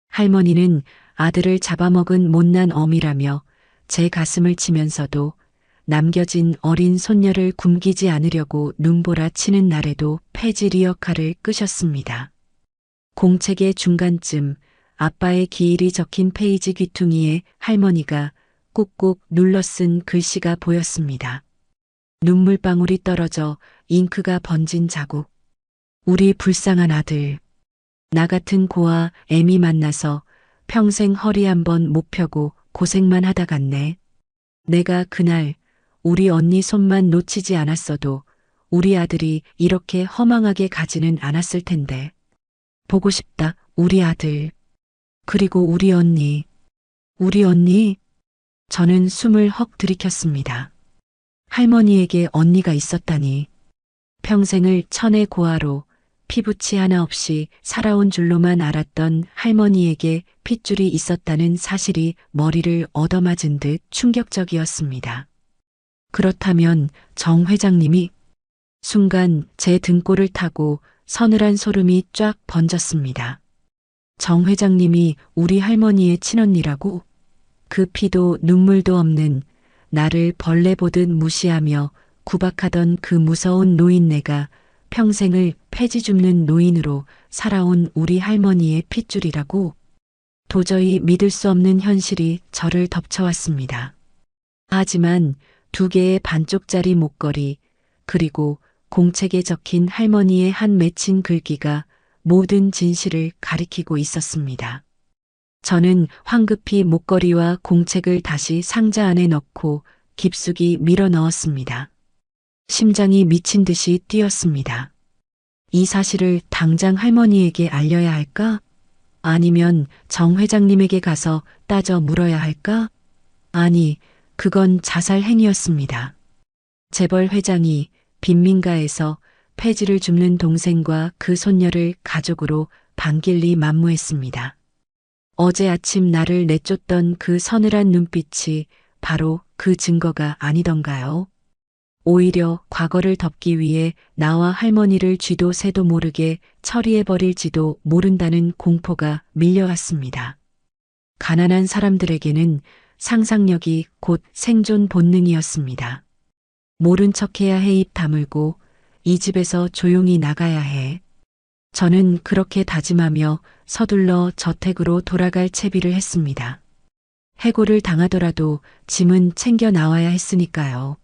할머니는 아들을 잡아먹은 못난 어미라며 제 가슴을 치면서도 남겨진 어린 손녀를 굶기지 않으려고 눈보라 치는 날에도 폐지 리어카를 끄셨습니다. 공책의 중간쯤 아빠의 기일이 적힌 페이지 귀퉁이에 할머니가 꾹꾹 눌러 쓴 글씨가 보였습니다. 눈물방울이 떨어져 잉크가 번진 자국. 우리 불쌍한 아들. 나 같은 고아 애미 만나서 평생 허리 한번 못 펴고 고생만 하다 갔네. 내가 그날 우리 언니 손만 놓치지 않았어도 우리 아들이 이렇게 허망하게 가지는 않았을 텐데. 보고 싶다, 우리 아들. 그리고 우리 언니. 우리 언니? 저는 숨을 헉 들이켰습니다. 할머니에게 언니가 있었다니. 평생을 천의 고아로 피부치 하나 없이 살아온 줄로만 알았던 할머니에게 핏줄이 있었다는 사실이 머리를 얻어맞은 듯 충격적이었습니다. 그렇다면 정 회장님이 순간 제 등골을 타고 서늘한 소름이 쫙 번졌습니다. 정 회장님이 우리 할머니의 친언니라고? 그 피도 눈물도 없는 나를 벌레 보듯 무시하며 구박하던 그 무서운 노인네가 평생을 폐지 줍는 노인으로 살아온 우리 할머니의 핏줄이라고? 도저히 믿을 수 없는 현실이 저를 덮쳐왔습니다. 하지만 두 개의 반쪽짜리 목걸이, 그리고 공책에 적힌 할머니의 한 맺힌 글귀가 모든 진실을 가리키고 있었습니다. 저는 황급히 목걸이와 공책을 다시 상자 안에 넣고 깊숙이 밀어 넣었습니다. 심장이 미친 듯이 뛰었습니다. 이 사실을 당장 할머니에게 알려야 할까? 아니면 정 회장님에게 가서 따져 물어야 할까? 아니, 그건 자살 행위였습니다. 재벌 회장이 빈민가에서 폐지를 줍는 동생과 그 손녀를 가족으로 반길리 만무했습니다. 어제 아침 나를 내쫓던 그 서늘한 눈빛이 바로 그 증거가 아니던가요? 오히려 과거를 덮기 위해 나와 할머니를 쥐도 새도 모르게 처리해버릴지도 모른다는 공포가 밀려왔습니다. 가난한 사람들에게는 상상력이 곧 생존 본능이었습니다. 모른 척해야 해 입 다물고 이 집에서 조용히 나가야 해. 저는 그렇게 다짐하며 서둘러 저택으로 돌아갈 채비를 했습니다. 해고를 당하더라도 짐은 챙겨 나와야 했으니까요.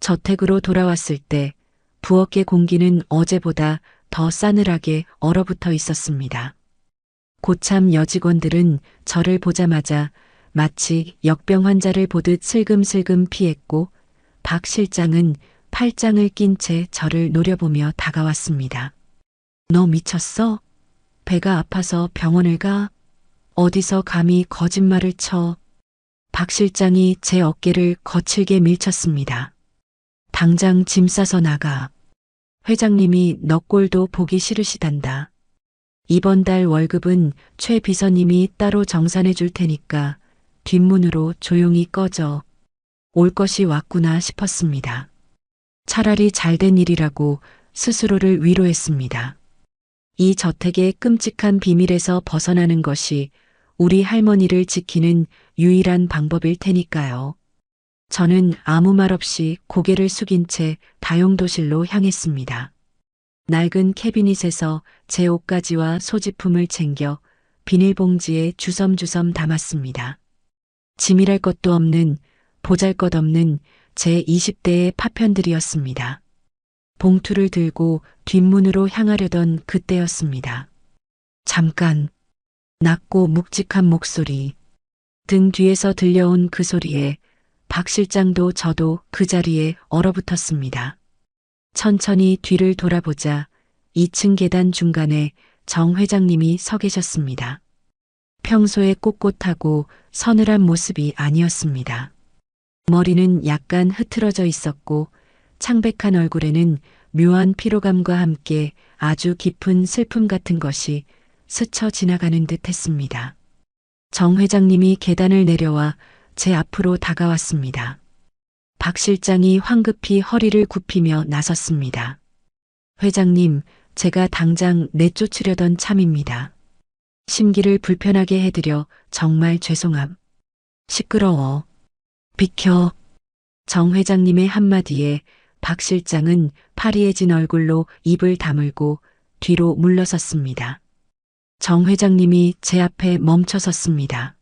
저택으로 돌아왔을 때 부엌의 공기는 어제보다 더 싸늘하게 얼어붙어 있었습니다. 고참 여직원들은 저를 보자마자 마치 역병 환자를 보듯 슬금슬금 피했고 박 실장은 팔짱을 낀 채 저를 노려보며 다가왔습니다. 너 미쳤어? 배가 아파서 병원을 가? 어디서 감히 거짓말을 쳐? 박 실장이 제 어깨를 거칠게 밀쳤습니다. 당장 짐 싸서 나가. 회장님이 너 꼴도 보기 싫으시단다. 이번 달 월급은 최 비서님이 따로 정산해 줄 테니까 뒷문으로 조용히 꺼져. 올 것이 왔구나 싶었습니다. 차라리 잘된 일이라고 스스로를 위로했습니다. 이 저택의 끔찍한 비밀에서 벗어나는 것이 우리 할머니를 지키는 유일한 방법일 테니까요. 저는 아무 말 없이 고개를 숙인 채 다용도실로 향했습니다. 낡은 캐비닛에서 제 옷가지와 소지품을 챙겨 비닐봉지에 주섬주섬 담았습니다. 짐이랄 것도 없는 보잘것없는 제 20대의 파편들이었습니다. 봉투를 들고 뒷문으로 향하려던 그때였습니다. 잠깐, 낮고 묵직한 목소리. 등 뒤에서 들려온 그 소리에 박 실장도 저도 그 자리에 얼어붙었습니다. 천천히 뒤를 돌아보자 2층 계단 중간에 정 회장님이 서 계셨습니다. 평소에 꼿꼿하고 서늘한 모습이 아니었습니다. 머리는 약간 흐트러져 있었고 창백한 얼굴에는 묘한 피로감과 함께 아주 깊은 슬픔 같은 것이 스쳐 지나가는 듯 했습니다. 정 회장님이 계단을 내려와 제 앞으로 다가왔습니다. 박 실장이 황급히 허리를 굽히며 나섰습니다. 회장님, 제가 당장 내쫓으려던 참입니다. 심기를 불편하게 해드려 정말 죄송함. 시끄러워. 비켜. 정 회장님의 한마디에 박 실장은 파리해진 얼굴로 입을 다물고 뒤로 물러섰습니다. 정 회장님이 제 앞에 멈춰 섰습니다.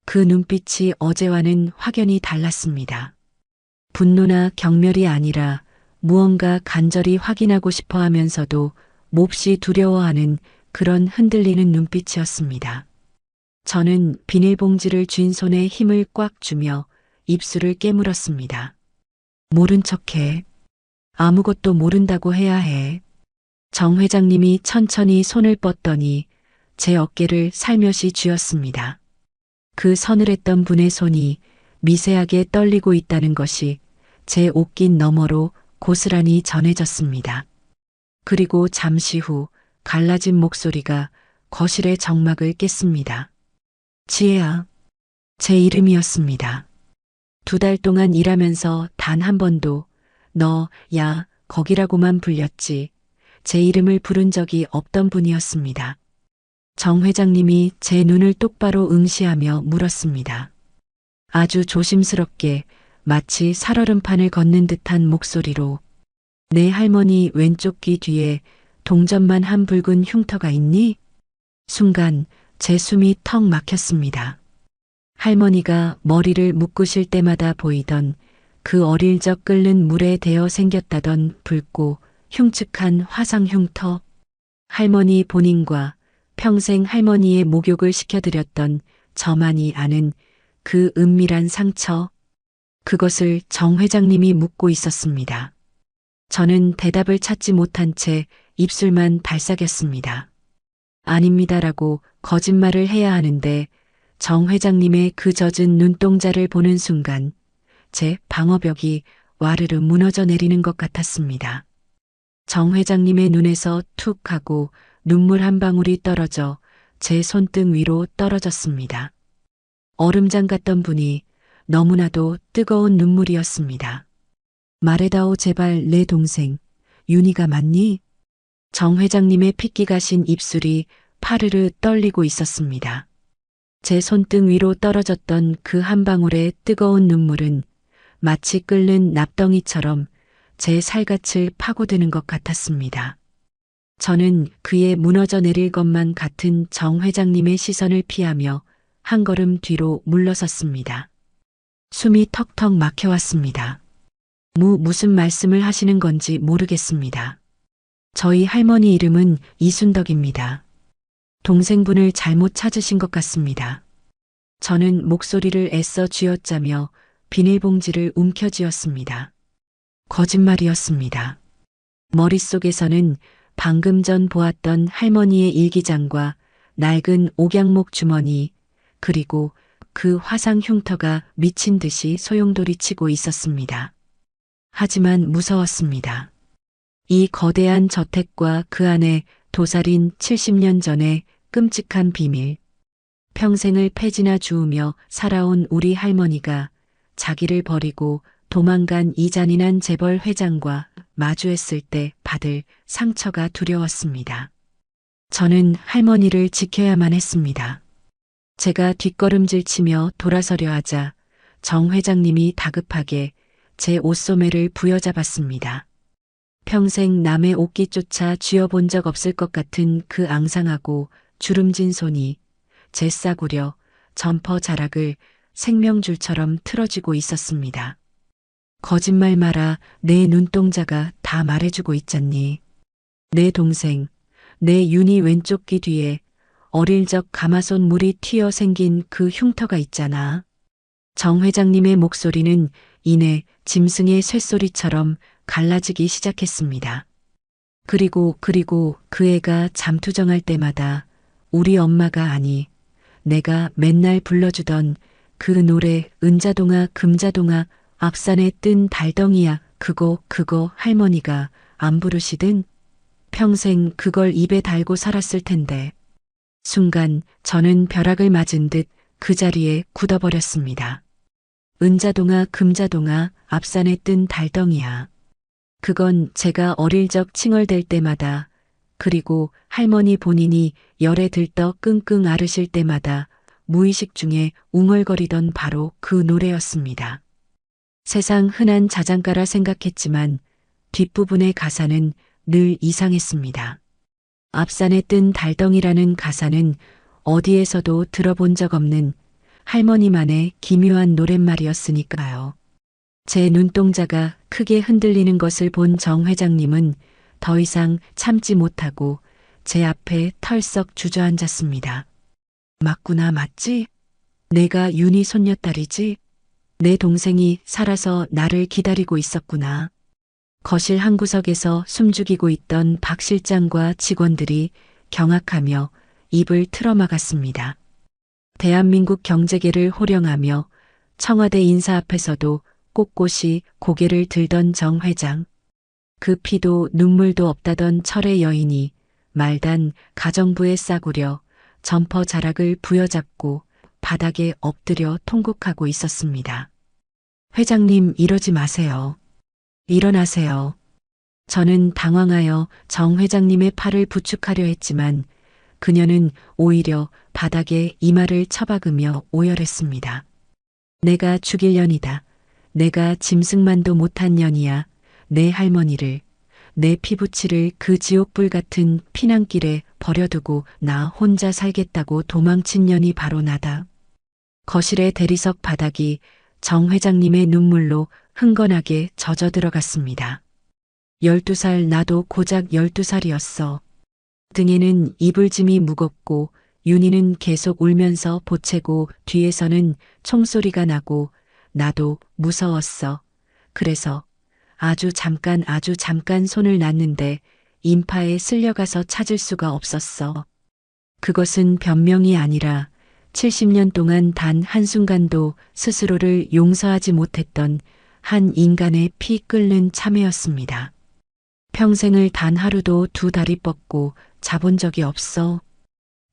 그 눈빛이 어제와는 확연히 달랐습니다. 분노나 경멸이 아니라 무언가 간절히 확인하고 싶어 하면서도 몹시 두려워하는 그런 흔들리는 눈빛이었습니다. 저는 비닐봉지를 쥔 손에 힘을 꽉 주며 입술을 깨물었습니다. 모른 척해. 아무것도 모른다고 해야 해. 정 회장님이 천천히 손을 뻗더니 제 어깨를 살며시 쥐었습니다. 그 서늘했던 분의 손이 미세하게 떨리고 있다는 것이 제 옷깃 너머로 고스란히 전해졌습니다. 그리고 잠시 후 갈라진 목소리가 거실의 정막을 깼습니다. 지혜야. 제 이름이었습니다. 2달 동안 일하면서 단 한 번도 너, 야, 거기라고만 불렸지 제 이름을 부른 적이 없던 분이었습니다. 정 회장님이 제 눈을 똑바로 응시하며 물었습니다. 아주 조심스럽게 마치 살얼음판을 걷는 듯한 목소리로 내 할머니 왼쪽 귀 뒤에 동전만 한 붉은 흉터가 있니? 순간 제 숨이 턱 막혔습니다. 할머니가 머리를 묶으실 때마다 보이던 그 어릴 적 끓는 물에 데어 생겼다던 붉고 흉측한 화상 흉터. 할머니 본인과 평생 할머니의 목욕을 시켜드렸던 저만이 아는 그 은밀한 상처. 그것을 정 회장님이 묻고 있었습니다. 저는 대답을 찾지 못한 채 입술만 발삭였습니다. 아닙니다라고 거짓말을 해야 하는데 정 회장님의 그 젖은 눈동자를 보는 순간 제 방어벽이 와르르 무너져 내리는 것 같았습니다. 정 회장님의 눈에서 툭 하고 눈물 한 방울이 떨어져 제 손등 위로 떨어졌습니다. 얼음장 같던 분이 너무나도 뜨거운 눈물이었습니다. 말해다오 제발 내 동생, 윤희가 맞니? 정 회장님의 핏기 가신 입술이 파르르 떨리고 있었습니다. 제 손등 위로 떨어졌던 그 한 방울의 뜨거운 눈물은 마치 끓는 납덩이처럼 제 살갗을 파고드는 것 같았습니다. 저는 그의 무너져 내릴 것만 같은 정 회장님의 시선을 피하며 한 걸음 뒤로 물러섰습니다. 숨이 턱턱 막혀왔습니다. 무슨 말씀을 하시는 건지 모르겠습니다. 저희 할머니 이름은 이순덕입니다. 동생분을 잘못 찾으신 것 같습니다. 저는 목소리를 애써 쥐어짜며 비닐봉지를 움켜쥐었습니다. 거짓말이었습니다. 머릿속에서는 방금 전 보았던 할머니의 일기장과 낡은 옥양목 주머니, 그리고 그 화상 흉터가 미친 듯이 소용돌이치고 있었습니다. 하지만 무서웠습니다. 이 거대한 저택과 그 안에 도살인 70년 전의 끔찍한 비밀, 평생을 패지나 주우며 살아온 우리 할머니가 자기를 버리고 도망간 이 잔인한 재벌 회장과 마주했을 때 받을 상처가 두려웠습니다. 저는 할머니를 지켜야만 했습니다. 제가 뒷걸음질 치며 돌아서려 하자 정 회장님이 다급하게 제 옷소매를 부여잡았습니다. 평생 남의 옷깃조차 쥐어본 적 없을 것 같은 그 앙상하고 주름진 손이 제 싸구려 점퍼 자락을 생명줄처럼 틀어쥐고 있었습니다. 거짓말 마라, 내 눈동자가 다 말해주고 있잖니. 내 동생, 내 윤희 왼쪽 귀 뒤에 어릴 적 가마솥 물이 튀어 생긴 그 흉터가 있잖아. 정 회장님의 목소리는 이내 짐승의 쇳소리처럼 갈라지기 시작했습니다. 그리고 그 애가 잠투정할 때마다 우리 엄마가 아니, 내가 맨날 불러주던 그 노래 은자동아 금자동아 앞산에 뜬 달덩이야 그거 할머니가 안 부르시든 평생 그걸 입에 달고 살았을 텐데. 순간 저는 벼락을 맞은 듯 그 자리에 굳어버렸습니다. 은자동아 금자동아 앞산에 뜬 달덩이야. 그건 제가 어릴 적 칭얼댈 때마다 그리고 할머니 본인이 열에 들떡 끙끙 앓으실 때마다 무의식 중에 웅얼거리던 바로 그 노래였습니다. 세상 흔한 자장가라 생각했지만 뒷부분의 가사는 늘 이상했습니다. 앞산에 뜬 달덩이라는 가사는 어디에서도 들어본 적 없는 할머니만의 기묘한 노랫말이었으니까요. 제 눈동자가 크게 흔들리는 것을 본 정 회장님은 더 이상 참지 못하고 제 앞에 털썩 주저앉았습니다. 맞구나, 맞지? 내가 윤희 손녀딸이지? 내 동생이 살아서 나를 기다리고 있었구나. 거실 한 구석에서 숨죽이고 있던 박 실장과 직원들이 경악하며 입을 틀어막았습니다. 대한민국 경제계를 호령하며 청와대 인사 앞에서도 꼿꼿이 고개를 들던 정 회장. 그 피도 눈물도 없다던 철의 여인이 말단 가정부에 싸구려 점퍼 자락을 부여잡고 바닥에 엎드려 통곡하고 있었습니다. 회장님, 이러지 마세요. 일어나세요. 저는 당황하여 정 회장님의 팔을 부축하려 했지만 그녀는 오히려 바닥에 이마를 처박으며 오열했습니다. 내가 죽일 년이다. 내가 짐승만도 못한 년이야. 내 할머니를, 내 피부치를 그 지옥불 같은 피난길에 버려두고 나 혼자 살겠다고 도망친 년이 바로 나다. 거실의 대리석 바닥이 정 회장님의 눈물로 흥건하게 젖어 들어갔습니다. 12살 나도 고작 12살이었어. 등에는 이불짐이 무겁고 윤희는 계속 울면서 보채고 뒤에서는 총소리가 나고 나도 무서웠어. 그래서 아주 잠깐 손을 놨는데 인파에 쓸려가서 찾을 수가 없었어. 그것은 변명이 아니라 70년 동안 단 한순간도 스스로를 용서하지 못했던 한 인간의 피 끓는 참회였습니다. 평생을 단 하루도 두 다리 뻗고 자본 적이 없어.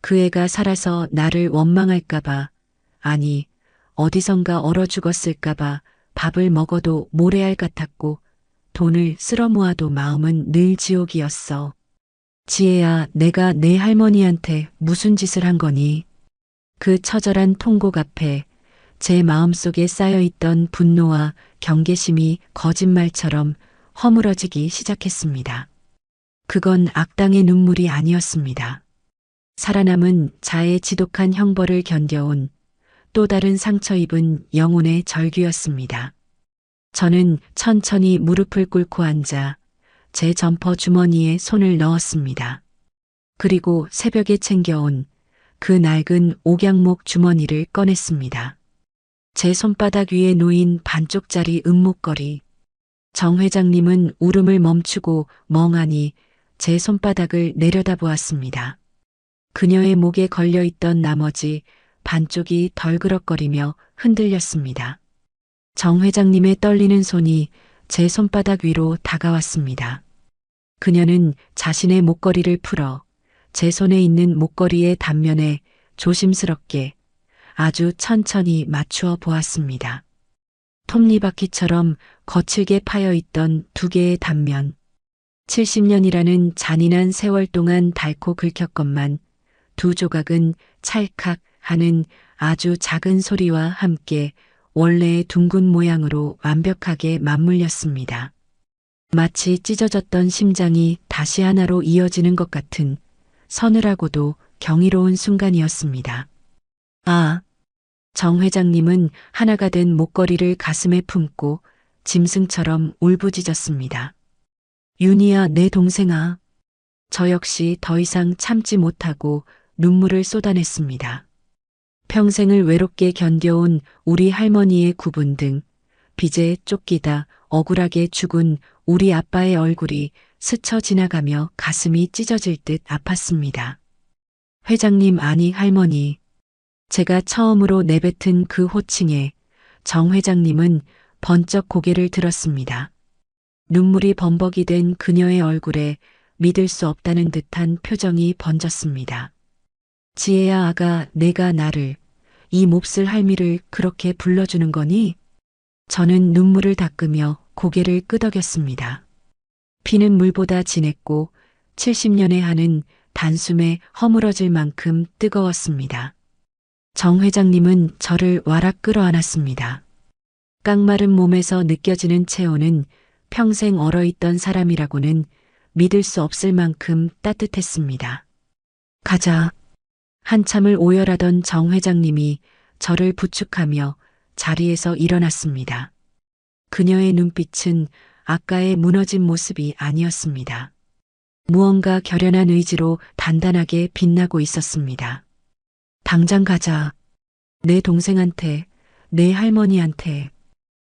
그 애가 살아서 나를 원망할까봐, 아니, 어디선가 얼어 죽었을까봐 밥을 먹어도 모래알 같았고, 돈을 쓸어 모아도 마음은 늘 지옥이었어. 지혜야, 내가 내 할머니한테 무슨 짓을 한 거니? 그 처절한 통곡 앞에 제 마음속에 쌓여있던 분노와 경계심이 거짓말처럼 허물어지기 시작했습니다. 그건 악당의 눈물이 아니었습니다. 살아남은 자의 지독한 형벌을 견뎌온 또 다른 상처 입은 영혼의 절규였습니다. 저는 천천히 무릎을 꿇고 앉아 제 점퍼 주머니에 손을 넣었습니다. 그리고 새벽에 챙겨온 그 낡은 옥양목 주머니를 꺼냈습니다. 제 손바닥 위에 놓인 반쪽짜리 은목걸이. 정 회장님은 울음을 멈추고 멍하니 제 손바닥을 내려다보았습니다. 그녀의 목에 걸려있던 나머지 반쪽이 덜그럭거리며 흔들렸습니다. 정 회장님의 떨리는 손이 제 손바닥 위로 다가왔습니다. 그녀는 자신의 목걸이를 풀어 제 손에 있는 목걸이의 단면에 조심스럽게 아주 천천히 맞추어 보았습니다. 톱니바퀴처럼 거칠게 파여있던 두 개의 단면. 70년이라는 잔인한 세월 동안 닳고 긁혔건만 두 조각은 찰칵 하는 아주 작은 소리와 함께 원래의 둥근 모양으로 완벽하게 맞물렸습니다. 마치 찢어졌던 심장이 다시 하나로 이어지는 것 같은 서늘하고도 경이로운 순간이었습니다. 아, 정 회장님은 하나가 된 목걸이를 가슴에 품고 짐승처럼 울부짖었습니다. 윤희야, 내 동생아. 저 역시 더 이상 참지 못하고 눈물을 쏟아냈습니다. 평생을 외롭게 견뎌온 우리 할머니의 구분 등 빚에 쫓기다 억울하게 죽은 우리 아빠의 얼굴이 스쳐 지나가며 가슴이 찢어질 듯 아팠습니다. 회장님, 아니 할머니. 제가 처음으로 내뱉은 그 호칭에 정 회장님은 번쩍 고개를 들었습니다. 눈물이 범벅이 된 그녀의 얼굴에 믿을 수 없다는 듯한 표정이 번졌습니다. 지혜야, 아가, 내가 나를, 이 몹쓸 할미를 그렇게 불러주는 거니? 저는 눈물을 닦으며 고개를 끄덕였습니다. 피는 물보다 진했고 70년의 한은 단숨에 허물어질 만큼 뜨거웠습니다. 정 회장님은 저를 와락 끌어안았습니다. 깡마른 몸에서 느껴지는 체온은 평생 얼어있던 사람이라고는 믿을 수 없을 만큼 따뜻했습니다. 가자. 한참을 오열하던 정 회장님이 저를 부축하며 자리에서 일어났습니다. 그녀의 눈빛은 아까의 무너진 모습이 아니었습니다. 무언가 결연한 의지로 단단하게 빛나고 있었습니다. 당장 가자. 내 동생한테, 내 할머니한테,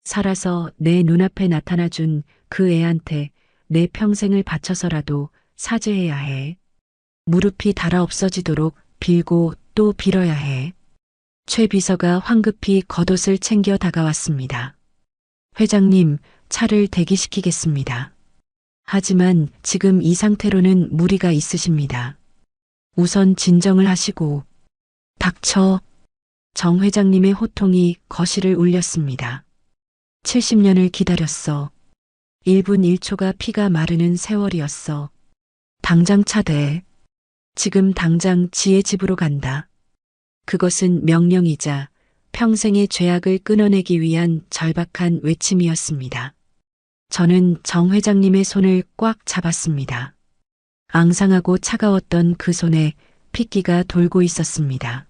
살아서 내 눈앞에 나타나준 그 애한테 내 평생을 바쳐서라도 사죄해야 해. 무릎이 닳아 없어지도록 빌고 또 빌어야 해. 최 비서가 황급히 겉옷을 챙겨 다가왔습니다. 회장님, 차를 대기시키겠습니다. 하지만 지금 이 상태로는 무리가 있으십니다. 우선 진정을 하시고. 닥쳐. 정 회장님의 호통이 거실을 울렸습니다. 70년을 기다렸어. 1분 1초가 피가 마르는 세월이었어. 당장 차대. 지금 당장 지혜 집으로 간다. 그것은 명령이자 평생의 죄악을 끊어내기 위한 절박한 외침이었습니다. 저는 정 회장님의 손을 꽉 잡았습니다. 앙상하고 차가웠던 그 손에 핏기가 돌고 있었습니다.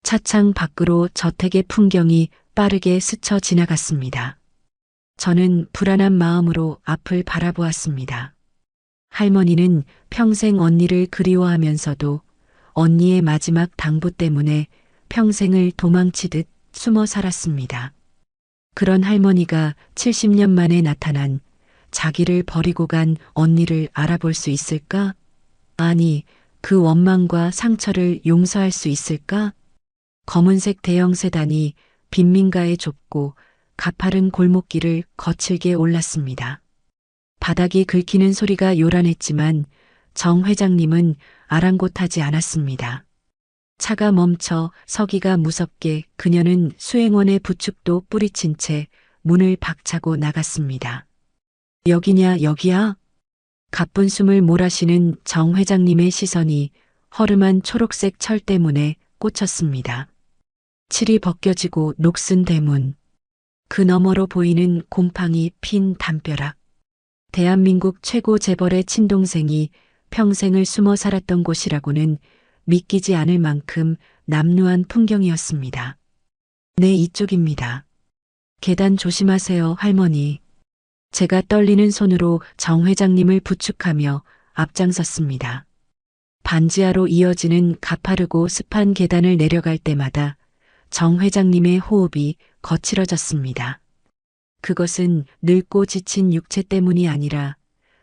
차창 밖으로 저택의 풍경이 빠르게 스쳐 지나갔습니다. 저는 불안한 마음으로 앞을 바라보았습니다. 할머니는 평생 언니를 그리워하면서도 언니의 마지막 당부 때문에 평생을 도망치듯 숨어 살았습니다. 그런 할머니가 70년 만에 나타난 자기를 버리고 간 언니를 알아볼 수 있을까? 아니, 그 원망과 상처를 용서할 수 있을까? 검은색 대형 세단이 빈민가의 좁고 가파른 골목길을 거칠게 올랐습니다. 바닥이 긁히는 소리가 요란했지만 정 회장님은 아랑곳하지 않았습니다. 차가 멈춰 서기가 무섭게 그녀는 수행원의 부축도 뿌리친 채 문을 박차고 나갔습니다. 여기냐 여기야? 가쁜 숨을 몰아쉬는 정 회장님의 시선이 허름한 초록색 철 때문에 꽂혔습니다. 칠이 벗겨지고 녹슨 대문. 그 너머로 보이는 곰팡이 핀 담벼락. 대한민국 최고 재벌의 친동생이 평생을 숨어 살았던 곳이라고는 믿기지 않을 만큼 남루한 풍경이었습니다. 네, 이쪽입니다. 계단 조심하세요, 할머니. 제가 떨리는 손으로 정 회장님을 부축하며 앞장섰습니다. 반지하로 이어지는 가파르고 습한 계단을 내려갈 때마다 정 회장님의 호흡이 거칠어졌습니다. 그것은 늙고 지친 육체 때문이 아니라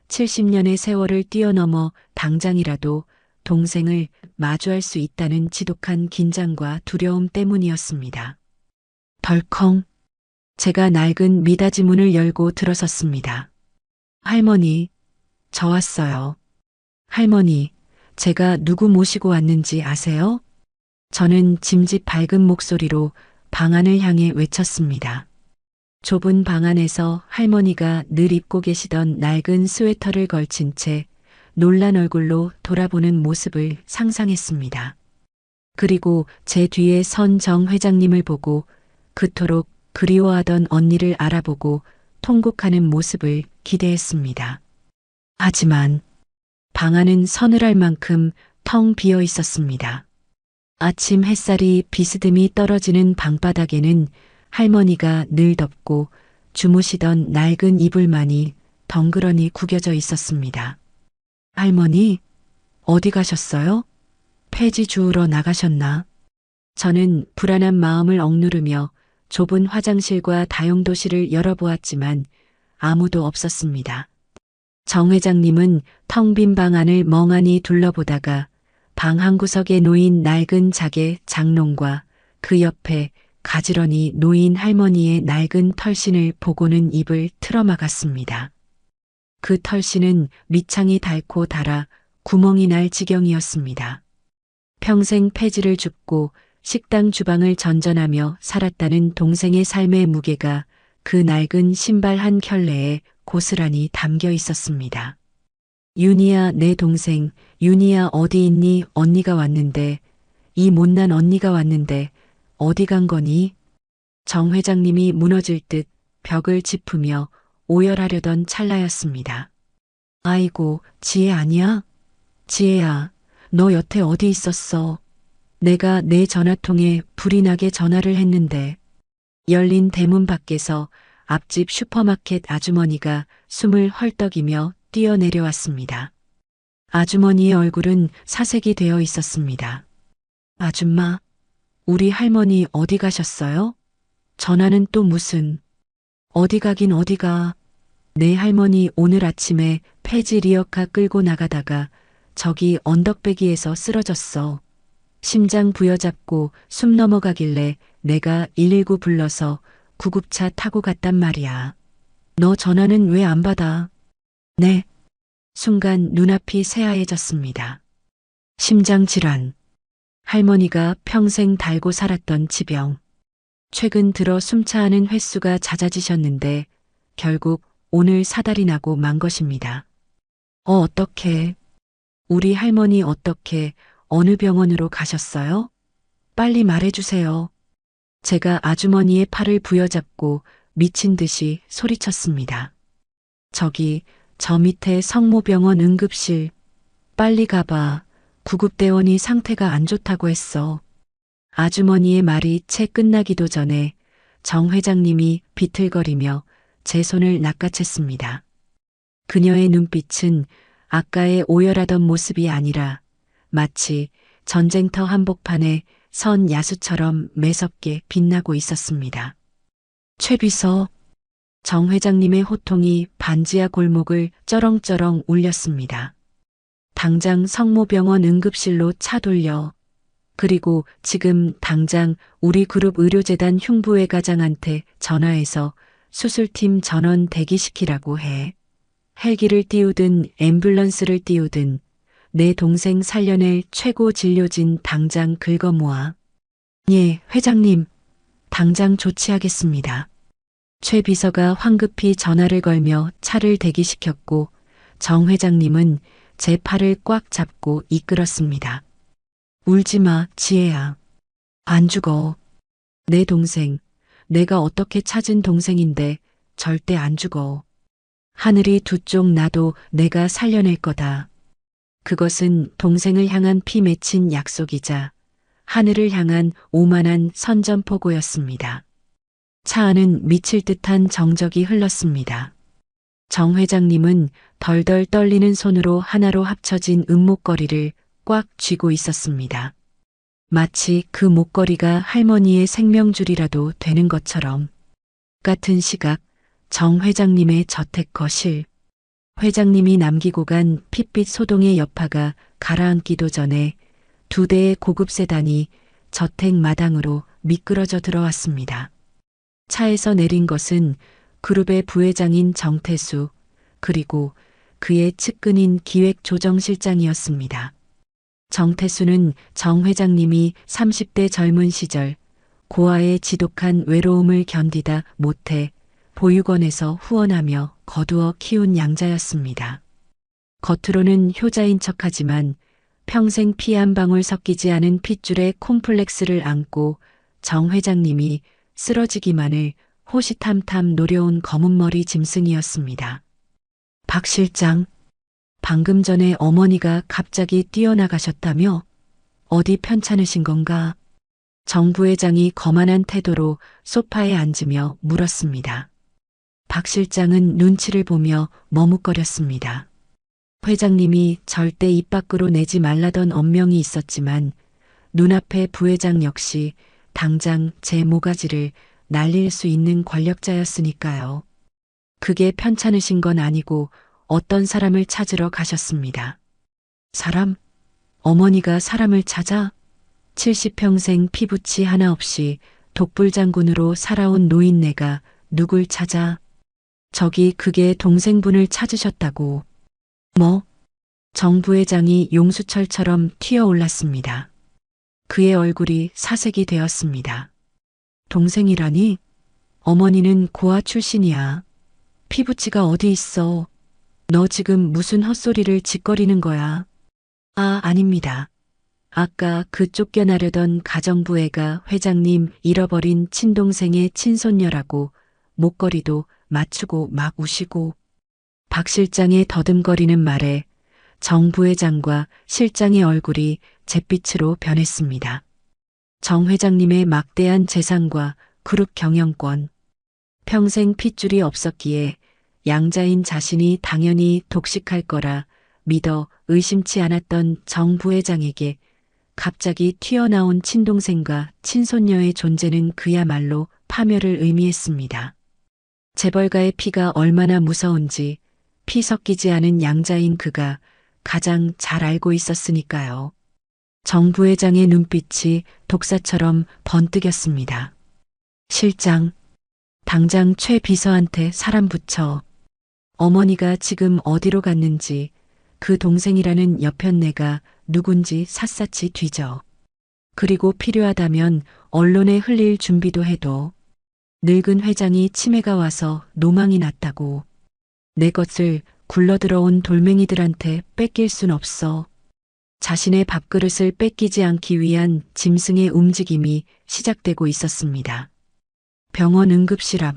70년의 세월을 뛰어넘어 당장이라도 동생을 마주할 수 있다는 지독한 긴장과 두려움 때문이었습니다. 덜컹. 제가 낡은 미닫이 문을 열고 들어섰습니다. 할머니, 저 왔어요. 할머니, 제가 누구 모시고 왔는지 아세요? 저는 짐짓 밝은 목소리로 방 안을 향해 외쳤습니다. 좁은 방 안에서 할머니가 늘 입고 계시던 낡은 스웨터를 걸친 채 놀란 얼굴로 돌아보는 모습을 상상했습니다. 그리고 제 뒤에 선 정 회장님을 보고 그토록 그리워하던 언니를 알아보고 통곡하는 모습을 기대했습니다. 하지만 방 안은 서늘할 만큼 텅 비어 있었습니다. 아침 햇살이 비스듬히 떨어지는 방바닥에는 할머니가 늘 덮고 주무시던 낡은 이불만이 덩그러니 구겨져 있었습니다. 할머니, 어디 가셨어요? 폐지 주우러 나가셨나? 저는 불안한 마음을 억누르며 좁은 화장실과 다용도실을 열어보았지만 아무도 없었습니다. 정 회장님은 텅 빈 방 안을 멍하니 둘러보다가 방 한 구석에 놓인 낡은 작의 장롱과 그 옆에 가지런히 놓인 할머니의 낡은 털신을 보고는 입을 틀어막았습니다. 그 털신은 밑창이 닳고 닳아 구멍이 날 지경이었습니다. 평생 폐지를 줍고 식당 주방을 전전하며 살았다는 동생의 삶의 무게가 그 낡은 신발 한 켤레에 고스란히 담겨 있었습니다. 윤희야, 내 동생, 윤희야 어디 있니? 언니가 왔는데, 이 못난 언니가 왔는데 어디 간 거니? 정 회장님이 무너질 듯 벽을 짚으며 오열하려던 찰나였습니다. 아이고, 지혜 아니야? 지혜야, 너 여태 어디 있었어? 내가 내 전화통에 불이 나게 전화를 했는데. 열린 대문 밖에서 앞집 슈퍼마켓 아주머니가 숨을 헐떡이며 뛰어내려왔습니다. 아주머니의 얼굴은 사색이 되어 있었습니다. 아줌마, 우리 할머니 어디 가셨어요? 전화는 또 무슨. 어디 가긴 어디가. 내 할머니 오늘 아침에 폐지 리어카 끌고 나가다가 저기 언덕배기에서 쓰러졌어. 심장 부여잡고 숨 넘어가길래 내가 119 불러서 구급차 타고 갔단 말이야. 너 전화는 왜 안 받아? 네. 순간 눈앞이 새하얘졌습니다. 심장질환. 할머니가 평생 달고 살았던 지병. 최근 들어 숨차하는 횟수가 잦아지셨는데 결국 오늘 사달이 나고 만 것입니다. 어떡해. 우리 할머니 어떻게 어느 병원으로 가셨어요? 빨리 말해주세요. 제가 아주머니의 팔을 부여잡고 미친 듯이 소리쳤습니다. 저기 저 밑에 성모병원 응급실. 빨리 가봐. 구급대원이 상태가 안 좋다고 했어. 아주머니의 말이 채 끝나기도 전에 정 회장님이 비틀거리며 제 손을 낚아챘습니다. 그녀의 눈빛은 아까의 오열하던 모습이 아니라 마치 전쟁터 한복판에 선 야수처럼 매섭게 빛나고 있었습니다. 최 비서, 정 회장님의 호통이 반지하 골목을 쩌렁쩌렁 울렸습니다. 당장 성모병원 응급실로 차 돌려. 그리고 지금 당장 우리 그룹 의료재단 흉부외 과장한테 전화해서 수술팀 전원 대기시키라고 해. 헬기를 띄우든 앰뷸런스를 띄우든 내 동생 살려낼 최고 진료진 당장 긁어 모아. 예, 회장님. 당장 조치하겠습니다. 최 비서가 황급히 전화를 걸며 차를 대기시켰고 정 회장님은 제 팔을 꽉 잡고 이끌었습니다. 울지 마, 지혜야. 안 죽어. 내 동생, 내가 어떻게 찾은 동생인데 절대 안 죽어. 하늘이 두 쪽 나도 내가 살려낼 거다. 그것은 동생을 향한 피 맺힌 약속이자 하늘을 향한 오만한 선전포고였습니다. 차 안은 미칠 듯한 정적이 흘렀습니다. 정 회장님은 덜덜 떨리는 손으로 하나로 합쳐진 은목걸이를 꽉 쥐고 있었습니다. 마치 그 목걸이가 할머니의 생명줄이라도 되는 것처럼. 같은 시각 정 회장님의 저택 거실. 회장님이 남기고 간 핏빛 소동의 여파가 가라앉기도 전에 두 대의 고급 세단이 저택 마당으로 미끄러져 들어왔습니다. 차에서 내린 것은 그룹의 부회장인 정태수, 그리고 그의 측근인 기획조정실장이었습니다. 정태수는 정 회장님이 30대 젊은 시절 고아의 지독한 외로움을 견디다 못해 보육원에서 후원하며 거두어 키운 양자였습니다. 겉으로는 효자인 척하지만 평생 피 한 방울 섞이지 않은 핏줄에 콤플렉스를 안고 정 회장님이 쓰러지기만을 호시탐탐 노려온 검은머리 짐승이었습니다. 박 실장, 방금 전에 어머니가 갑자기 뛰어나가셨다며? 어디 편찮으신 건가? 정 부회장이 거만한 태도로 소파에 앉으며 물었습니다. 박 실장은 눈치를 보며 머뭇거렸습니다. 회장님이 절대 입 밖으로 내지 말라던 엄명이 있었지만 눈앞의 부회장 역시 당장 제 모가지를 날릴 수 있는 권력자였으니까요. 그게 편찮으신 건 아니고 어떤 사람을 찾으러 가셨습니다. 사람? 어머니가 사람을 찾아? 70평생 피부치 하나 없이 독불장군으로 살아온 노인네가 누굴 찾아? 저기 그게 동생분을 찾으셨다고. 뭐? 정 부회장이 용수철처럼 튀어올랐습니다. 그의 얼굴이 사색이 되었습니다. 동생이라니? 어머니는 고아 출신이야. 피부치가 어디 있어? 너 지금 무슨 헛소리를 짓거리는 거야? 아, 아닙니다. 아까 그 쫓겨나려던 가정부 애가 회장님 잃어버린 친동생의 친손녀라고 목걸이도 맞추고 막 우시고. 박 실장의 더듬거리는 말에 정 부회장과 실장의 얼굴이 잿빛으로 변했습니다. 정 회장님의 막대한 재산과 그룹 경영권, 평생 핏줄이 없었기에 양자인 자신이 당연히 독식할 거라 믿어 의심치 않았던 정 부회장에게 갑자기 튀어나온 친동생과 친손녀의 존재는 그야말로 파멸을 의미했습니다. 재벌가의 피가 얼마나 무서운지 피 섞이지 않은 양자인 그가 가장 잘 알고 있었으니까요. 정 부회장의 눈빛이 독사처럼 번뜩였습니다. 실장, 당장 최 비서한테 사람 붙여. 어머니가 지금 어디로 갔는지 그 동생이라는 여편네가 누군지 샅샅이 뒤져. 그리고 필요하다면 언론에 흘릴 준비도 해도. 늙은 회장이 치매가 와서 노망이 났다고. 내 것을 굴러들어온 돌멩이들한테 뺏길 순 없어. 자신의 밥그릇을 뺏기지 않기 위한 짐승의 움직임이 시작되고 있었습니다. 병원 응급실 앞.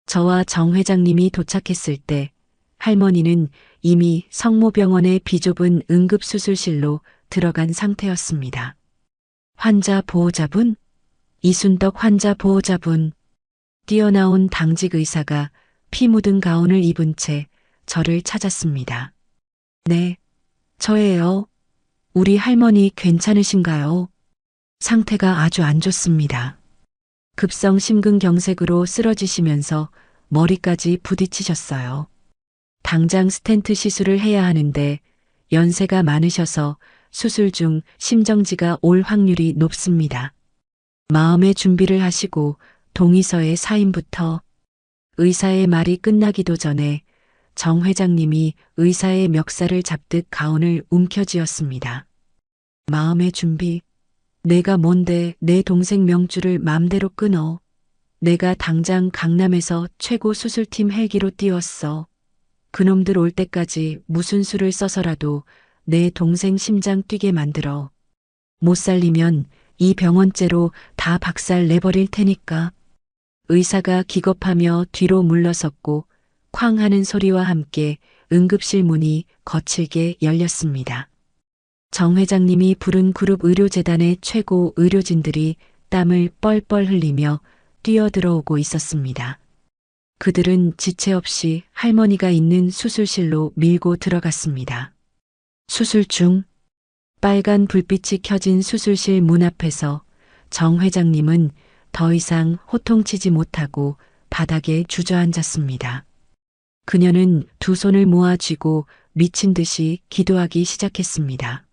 저와 정 회장님이 도착했을 때 할머니는 이미 성모병원의 비좁은 응급수술실로 들어간 상태였습니다. 환자 보호자분? 이순덕 환자 보호자분. 뛰어나온 당직 의사가 피 묻은 가운을 입은 채 저를 찾았습니다. 네, 저예요. 우리 할머니 괜찮으신가요? 상태가 아주 안 좋습니다. 급성 심근경색으로 쓰러지시면서 머리까지 부딪히셨어요. 당장 스텐트 시술을 해야 하는데 연세가 많으셔서 수술 중 심정지가 올 확률이 높습니다. 마음의 준비를 하시고 동의서에 사인부터. 의사의 말이 끝나기도 전에 정 회장님이 의사의 멱살을 잡듯 가운을 움켜쥐었습니다. 마음의 준비. 내가 뭔데 내 동생 명줄을 맘대로 끊어. 내가 당장 강남에서 최고 수술팀 헬기로 띄웠어. 그놈들 올 때까지 무슨 수를 써서라도 내 동생 심장 뛰게 만들어. 못 살리면 이 병원째로 다 박살 내버릴 테니까. 의사가 기겁하며 뒤로 물러섰고 쾅 하는 소리와 함께 응급실 문이 거칠게 열렸습니다. 정 회장님이 부른 그룹 의료재단의 최고 의료진들이 땀을 뻘뻘 흘리며 뛰어들어오고 있었습니다. 그들은 지체 없이 할머니가 있는 수술실로 밀고 들어갔습니다. 수술 중 빨간 불빛이 켜진 수술실 문 앞에서 정 회장님은 더 이상 호통치지 못하고 바닥에 주저앉았습니다. 그녀는 두 손을 모아 쥐고 미친 듯이 기도하기 시작했습니다.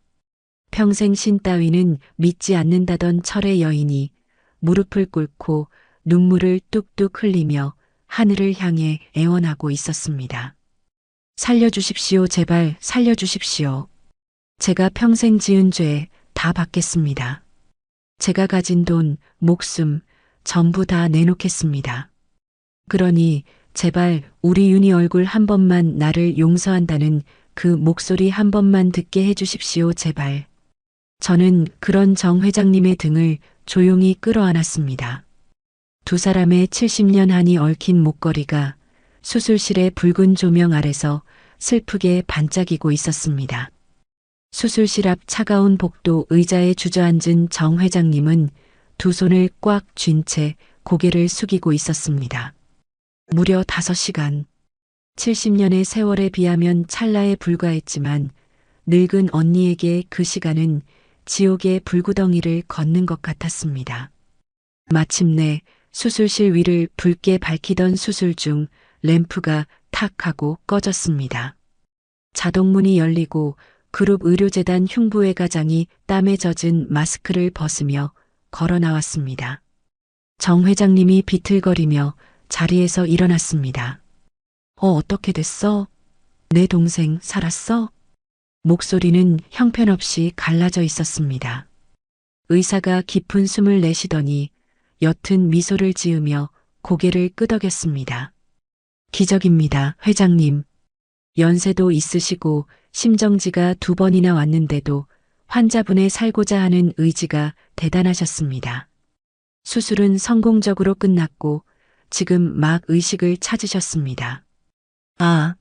평생 신 따위는 믿지 않는다던 철의 여인이 무릎을 꿇고 눈물을 뚝뚝 흘리며 하늘을 향해 애원하고 있었습니다. 살려주십시오. 제발 살려주십시오. 제가 평생 지은 죄 다 받겠습니다. 제가 가진 돈, 목숨 전부 다 내놓겠습니다. 그러니 제발 우리 윤희 얼굴 한 번만 나를 용서한다는 그 목소리 한 번만 듣게 해주십시오. 제발. 저는 그런 정 회장님의 등을 조용히 끌어안았습니다. 두 사람의 70년 한이 얽힌 목걸이가 수술실의 붉은 조명 아래서 슬프게 반짝이고 있었습니다. 수술실 앞 차가운 복도 의자에 주저앉은 정 회장님은 두 손을 꽉 쥔 채 고개를 숙이고 있었습니다. 무려 5시간. 70년의 세월에 비하면 찰나에 불과했지만 늙은 언니에게 그 시간은 지옥의 불구덩이를 걷는 것 같았습니다. 마침내 수술실 위를 붉게 밝히던 수술 중 램프가 탁 하고 꺼졌습니다. 자동문이 열리고 그룹 의료재단 흉부외 과장이 땀에 젖은 마스크를 벗으며 걸어 나왔습니다. 정 회장님이 비틀거리며 자리에서 일어났습니다. 어떻게 됐어? 내 동생 살았어? 목소리는 형편없이 갈라져 있었습니다. 의사가 깊은 숨을 내쉬더니 옅은 미소를 지으며 고개를 끄덕였습니다. 기적입니다, 회장님. 연세도 있으시고 심정지가 2번이나 왔는데도 환자분의 살고자 하는 의지가 대단하셨습니다. 수술은 성공적으로 끝났고 지금 막 의식을 찾으셨습니다. 아,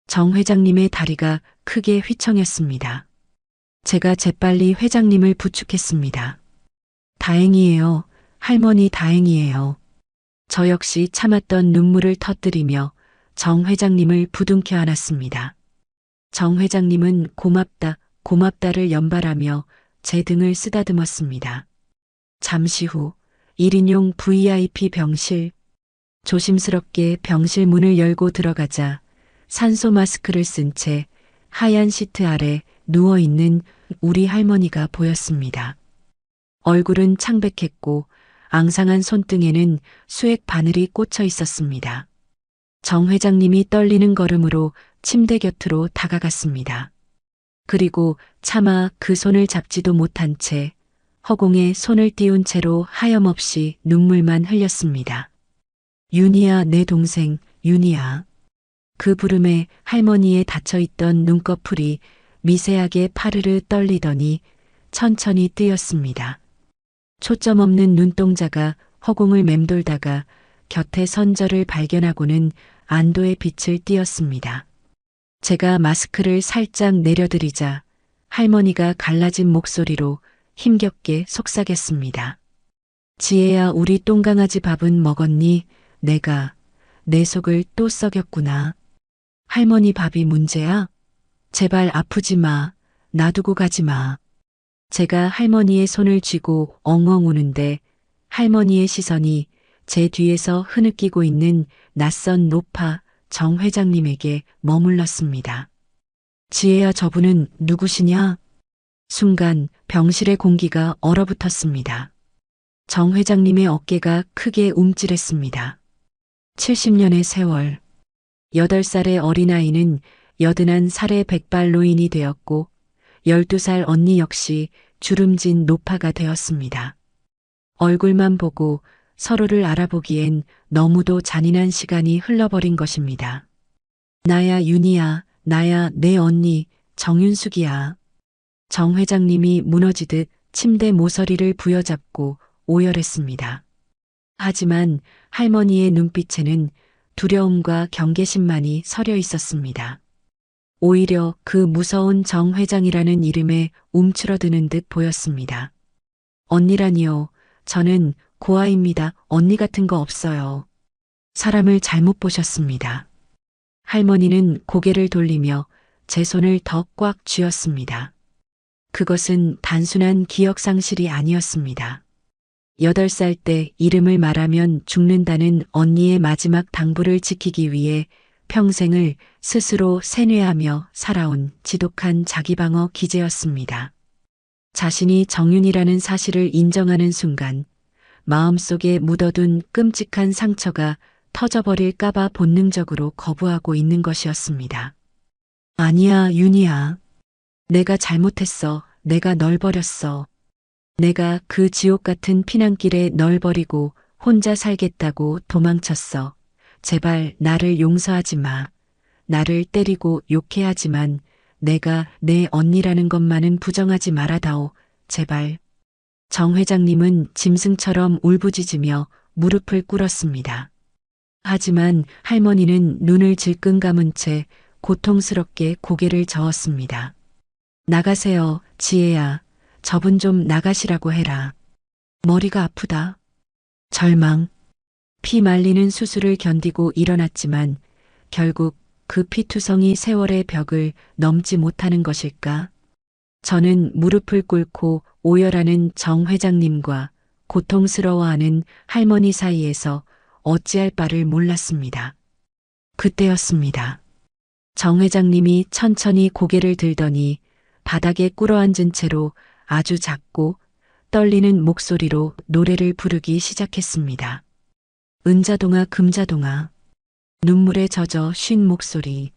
정 회장님의 다리가 크게 휘청였습니다. 제가 재빨리 회장님을 부축했습니다. 다행이에요. 할머니 다행이에요. 저 역시 참았던 눈물을 터뜨리며 정 회장님을 부둥켜 안았습니다. 정 회장님은 고맙다, 고맙다를 연발하며 제 등을 쓰다듬었습니다. 잠시 후 1인용 VIP 병실. 조심스럽게 병실 문을 열고 들어가자 산소 마스크를 쓴 채 하얀 시트 아래 누워있는 우리 할머니가 보였습니다. 얼굴은 창백했고 앙상한 손등에는 수액 바늘이 꽂혀 있었습니다. 정 회장님이 떨리는 걸음으로 침대 곁으로 다가갔습니다. 그리고 차마 그 손을 잡지도 못한 채 허공에 손을 띄운 채로 하염없이 눈물만 흘렸습니다. 윤희야, 내 동생 윤희야. 그 부름에 할머니의 닫혀있던 눈꺼풀이 미세하게 파르르 떨리더니 천천히 뜨였습니다. 초점 없는 눈동자가 허공을 맴돌다가 곁에 선 저를 발견하고는 안도의 빛을 띄었습니다. 제가 마스크를 살짝 내려드리자 할머니가 갈라진 목소리로 힘겹게 속삭였습니다. 지혜야, 우리 똥강아지 밥은 먹었니? 내 속을 또 썩였구나. 할머니 밥이 문제야? 제발 아프지 마. 놔두고 가지 마. 제가 할머니의 손을 쥐고 엉엉 우는데 할머니의 시선이 제 뒤에서 흐느끼고 있는 낯선 노파 정 회장님에게 머물렀습니다. 지혜야, 저분은 누구시냐? 순간 병실의 공기가 얼어붙었습니다. 정 회장님의 어깨가 크게 움찔했습니다. 70년의 세월. 8살의 어린아이는 81살의 백발노인이 되었고 12살 언니 역시 주름진 노파가 되었습니다. 얼굴만 보고 서로를 알아보기엔 너무도 잔인한 시간이 흘러버린 것입니다. 나야 윤희야, 나야 내 언니 정윤숙이야. 정 회장님이 무너지듯 침대 모서리를 부여잡고 오열했습니다. 하지만 할머니의 눈빛에는 두려움과 경계심만이 서려 있었습니다. 오히려 그 무서운 정 회장이라는 이름에 움츠러드는 듯 보였습니다. 언니라니요. 저는 고아입니다. 언니 같은 거 없어요. 사람을 잘못 보셨습니다. 할머니는 고개를 돌리며 제 손을 더 꽉 쥐었습니다. 그것은 단순한 기억 상실이 아니었습니다. 8살 때 이름을 말하면 죽는다는 언니의 마지막 당부를 지키기 위해 평생을 스스로 세뇌하며 살아온 지독한 자기방어 기제였습니다. 자신이 정윤이라는 사실을 인정하는 순간 마음속에 묻어둔 끔찍한 상처가 터져버릴까봐 본능적으로 거부하고 있는 것이었습니다. 아니야, 윤희야. 내가 잘못했어. 내가 널 버렸어. 내가 그 지옥 같은 피난길에 널 버리고 혼자 살겠다고 도망쳤어. 제발 나를 용서하지 마. 나를 때리고 욕해하지만 내가 내 언니라는 것만은 부정하지 말아다오. 제발. 정 회장님은 짐승처럼 울부짖으며 무릎을 꿇었습니다. 하지만 할머니는 눈을 질끈 감은 채 고통스럽게 고개를 저었습니다. 나가세요, 지혜야. 저분 좀 나가시라고 해라. 머리가 아프다. 절망. 피 말리는 수술을 견디고 일어났지만 결국 그 피투성이 세월의 벽을 넘지 못하는 것일까? 저는 무릎을 꿇고 오열하는 정 회장님과 고통스러워하는 할머니 사이에서 어찌할 바를 몰랐습니다. 그때였습니다. 정 회장님이 천천히 고개를 들더니 바닥에 꿇어앉은 채로 아주 작고 떨리는 목소리로 노래를 부르기 시작했습니다. 은자동아 금자동아. 눈물에 젖어 쉰 목소리.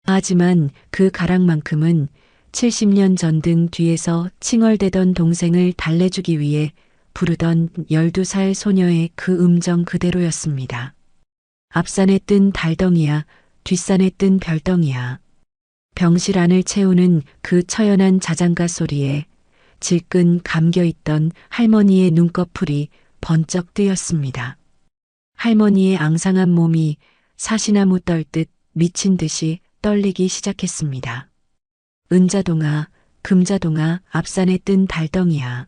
하지만 그 가락만큼은 70년 전 등 뒤에서 칭얼대던 동생을 달래주기 위해 부르던 12살 소녀의 그 음정 그대로였습니다. 앞산에 뜬 달덩이야, 뒷산에 뜬 별덩이야. 병실 안을 채우는 그 처연한 자장가 소리에 질끈 감겨있던 할머니의 눈꺼풀이 번쩍 뜨였습니다. 할머니의 앙상한 몸이 사시나무 떨듯 미친 듯이 떨리기 시작했습니다. 은자동아, 금자동아, 앞산에 뜬 달덩이야.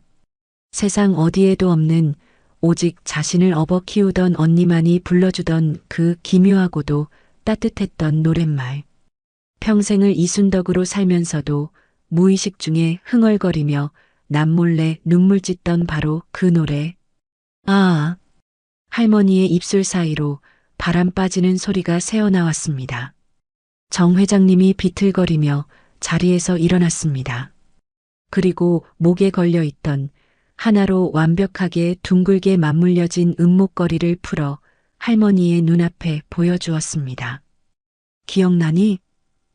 세상 어디에도 없는 오직 자신을 업어 키우던 언니만이 불러주던 그 기묘하고도 따뜻했던 노랫말. 평생을 이순덕으로 살면서도 무의식 중에 흥얼거리며 남몰래 눈물 짓던 바로 그 노래. 아, 할머니의 입술 사이로 바람 빠지는 소리가 새어나왔습니다. 정 회장님이 비틀거리며 자리에서 일어났습니다. 그리고 목에 걸려있던 하나로 완벽하게 둥글게 맞물려진 은목걸이를 풀어 할머니의 눈앞에 보여주었습니다. 기억나니?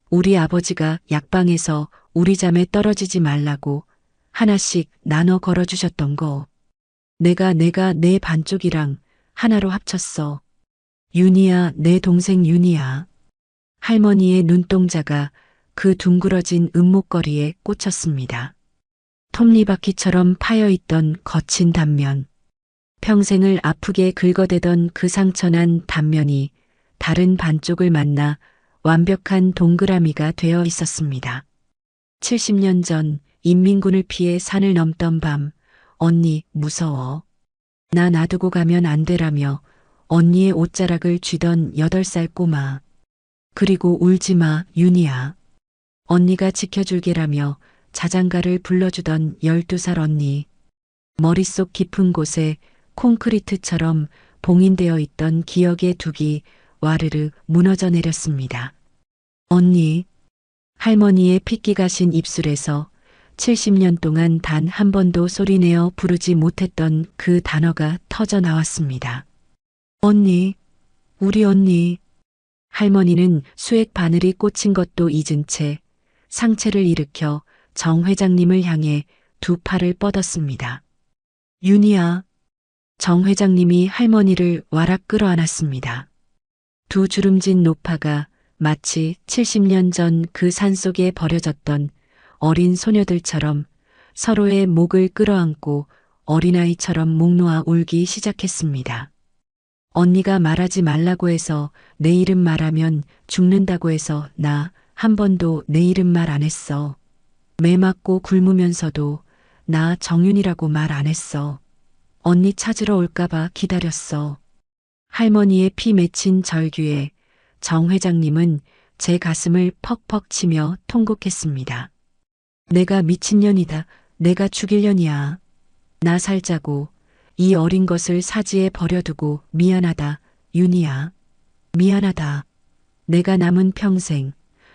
우리 아버지가 약방에서 우리 잠에 떨어지지 말라고 하나씩 나눠 걸어주셨던 거. 내가 내 반쪽이랑 하나로 합쳤어. 윤희야, 내 동생 윤희야. 할머니의 눈동자가 그 둥그러진 은목걸이에 꽂혔습니다. 톱니바퀴처럼 파여있던 거친 단면. 평생을 아프게 긁어대던 그 상처난 단면이 다른 반쪽을 만나 완벽한 동그라미가 되어 있었습니다. 70년 전 인민군을 피해 산을 넘던 밤, 언니 무서워. 나 놔두고 가면 안 되라며 언니의 옷자락을 쥐던 8살 꼬마. 그리고 울지 마, 윤희야. 언니가 지켜줄게라며 자장가를 불러주던 12살 언니. 머릿속 깊은 곳에 콘크리트처럼 봉인되어 있던 기억의 둑이 와르르 무너져 내렸습니다. 언니. 할머니의 핏기 가신 입술에서 70년 동안 단 한 번도 소리내어 부르지 못했던 그 단어가 터져 나왔습니다. 언니, 우리 언니. 할머니는 수액 바늘이 꽂힌 것도 잊은 채 상체를 일으켜 정 회장님을 향해 두 팔을 뻗었습니다. 윤희야. 정 회장님이 할머니를 와락 끌어안았습니다. 두 주름진 노파가 마치 70년 전 그 산속에 버려졌던 어린 소녀들처럼 서로의 목을 끌어안고 어린아이처럼 목 놓아 울기 시작했습니다. 언니가 말하지 말라고 해서 내 이름 말하면 죽는다고 해서 나 한 번도 내 이름 말 안 했어. 매 맞고 굶으면서도 나 정윤이라고 말 안 했어. 언니 찾으러 올까봐 기다렸어. 할머니의 피 맺힌 절규에 정 회장님은 제 가슴을 퍽퍽 치며 통곡했습니다. 내가 미친년이다. 내가 죽일 년이야. 나 살자고 이 어린 것을 사지에 버려두고 미안하다. 윤희야. 미안하다. 내가 남은 평생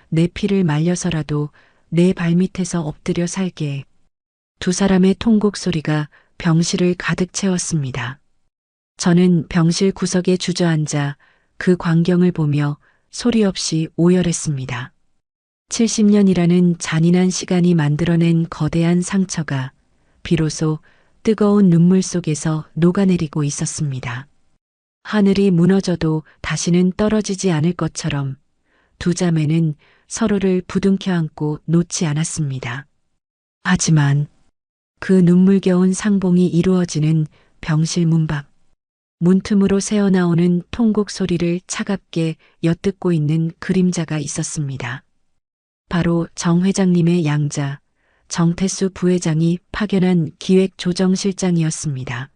내 피를 말려서라도 내 발밑에서 엎드려 살게. 두 사람의 통곡 소리가 병실을 가득 채웠습니다. 저는 병실 구석에 주저앉아 그 광경을 보며 소리 없이 오열했습니다. 70년이라는 잔인한 시간이 만들어낸 거대한 상처가 비로소 뜨거운 눈물 속에서 녹아내리고 있었습니다. 하늘이 무너져도 다시는 떨어지지 않을 것처럼 두 자매는 서로를 부둥켜 안고 놓지 않았습니다. 하지만 그 눈물겨운 상봉이 이루어지는 병실 문 밖, 문틈으로 새어나오는 통곡 소리를 차갑게 엿듣고 있는 그림자가 있었습니다. 바로 정 회장님의 양자, 정태수 부회장이 파견한 기획조정실장이었습니다.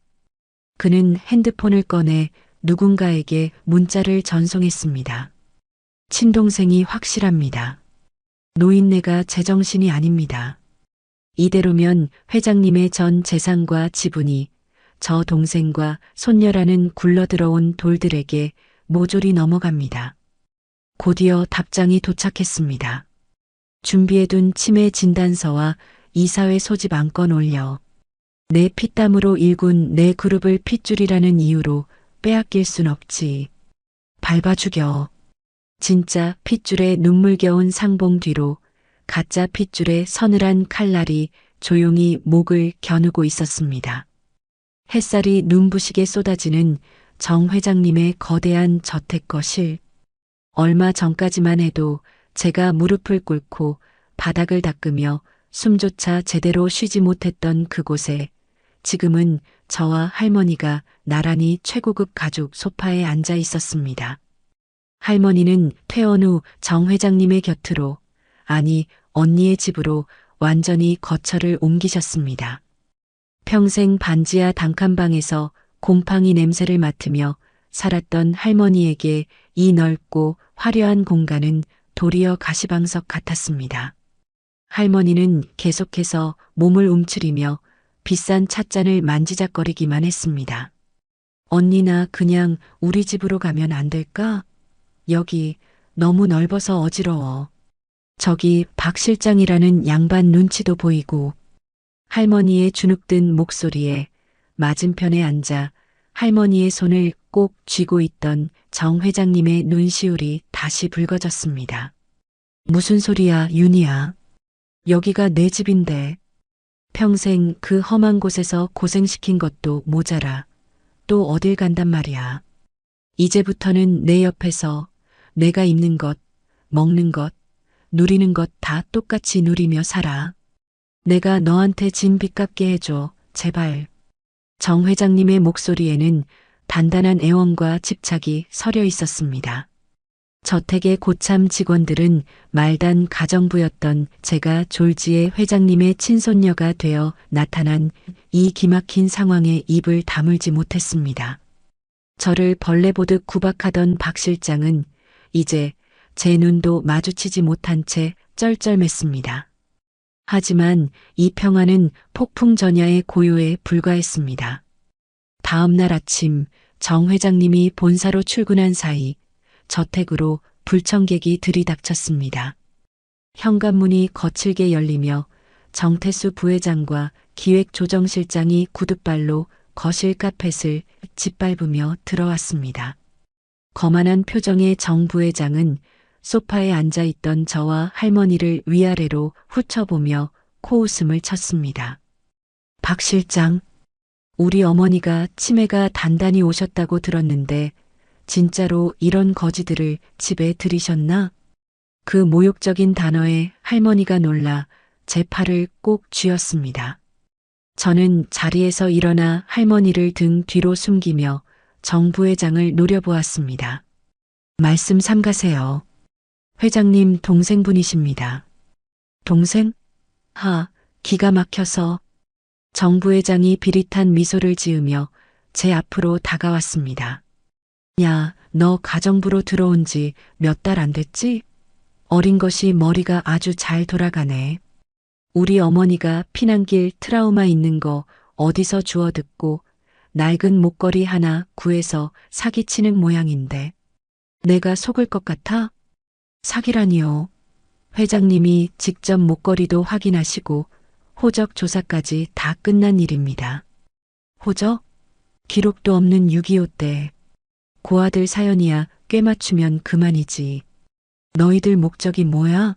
그는 핸드폰을 꺼내 누군가에게 문자를 전송했습니다. 친동생이 확실합니다. 노인네가 제정신이 아닙니다. 이대로면 회장님의 전 재산과 지분이 저 동생과 손녀라는 굴러들어온 돌들에게 모조리 넘어갑니다. 곧이어 답장이 도착했습니다. 준비해둔 치매 진단서와 이사회 소집 안건 올려 내 피땀으로 일군 내 그룹을 핏줄이라는 이유로 빼앗길 순 없지. 밟아 죽여. 진짜 핏줄의 눈물겨운 상봉 뒤로 가짜 핏줄의 서늘한 칼날이 조용히 목을 겨누고 있었습니다. 햇살이 눈부시게 쏟아지는 정 회장님의 거대한 저택거실. 얼마 전까지만 해도 제가 무릎을 꿇고 바닥을 닦으며 숨조차 제대로 쉬지 못했던 그곳에 지금은 저와 할머니가 나란히 최고급 가죽 소파에 앉아 있었습니다. 할머니는 퇴원 후 정 회장님의 곁으로, 아니 언니의 집으로 완전히 거처를 옮기셨습니다. 평생 반지하 단칸방에서 곰팡이 냄새를 맡으며 살았던 할머니에게 이 넓고 화려한 공간은 도리어 가시방석 같았습니다. 할머니는 계속해서 몸을 움츠리며 비싼 찻잔을 만지작거리기만 했습니다. 언니 나 그냥 우리 집으로 가면 안 될까? 여기 너무 넓어서 어지러워. 저기 박 실장이라는 양반 눈치도 보이고. 할머니의 주눅든 목소리에 맞은편에 앉아 할머니의 손을 꼭 쥐고 있던 정 회장님의 눈시울이 다시 붉어졌습니다. 무슨 소리야, 윤희야. 여기가 내 집인데. 평생 그 험한 곳에서 고생시킨 것도 모자라. 또 어딜 간단 말이야. 이제부터는 내 옆에서 내가 입는 것, 먹는 것, 누리는 것 다 똑같이 누리며 살아. 내가 너한테 진 빚 갚게 해줘, 제발. 정 회장님의 목소리에는 단단한 애원과 집착이 서려 있었습니다. 저택의 고참 직원들은 말단 가정부였던 제가 졸지에 회장님의 친손녀가 되어 나타난 이 기막힌 상황에 입을 다물지 못했습니다. 저를 벌레 보듯 구박하던 박 실장은 이제 제 눈도 마주치지 못한 채 쩔쩔맸습니다. 하지만 이 평화는 폭풍 전야의 고요에 불과했습니다. 다음 날 아침 정 회장님이 본사로 출근한 사이 저택으로 불청객이 들이닥쳤습니다. 현관문이 거칠게 열리며 정태수 부회장과 기획조정실장이 구둣발로 거실 카펫을 짓밟으며 들어왔습니다. 거만한 표정의 정 부회장은 소파에 앉아있던 저와 할머니를 위아래로 훑어보며 코웃음을 쳤습니다. 박 실장, 우리 어머니가 치매가 단단히 오셨다고 들었는데 진짜로 이런 거지들을 집에 들이셨나? 그 모욕적인 단어에 할머니가 놀라 제 팔을 꼭 쥐었습니다. 저는 자리에서 일어나 할머니를 등 뒤로 숨기며 정 부회장을 노려보았습니다. 말씀 삼가세요. 회장님 동생분이십니다. 동생? 기가 막혀서. 정 부회장이 비릿한 미소를 지으며 제 앞으로 다가왔습니다. 야, 너 가정부로 들어온 지 몇 달 안 됐지? 어린 것이 머리가 아주 잘 돌아가네. 우리 어머니가 피난길 트라우마 있는 거 어디서 주워 듣고 낡은 목걸이 하나 구해서 사기치는 모양인데 내가 속을 것 같아? 사기라니요. 회장님이 직접 목걸이도 확인하시고 호적 조사까지 다 끝난 일입니다. 호적? 기록도 없는 6.25 때. 고아들 사연이야 꽤 맞추면 그만이지. 너희들 목적이 뭐야?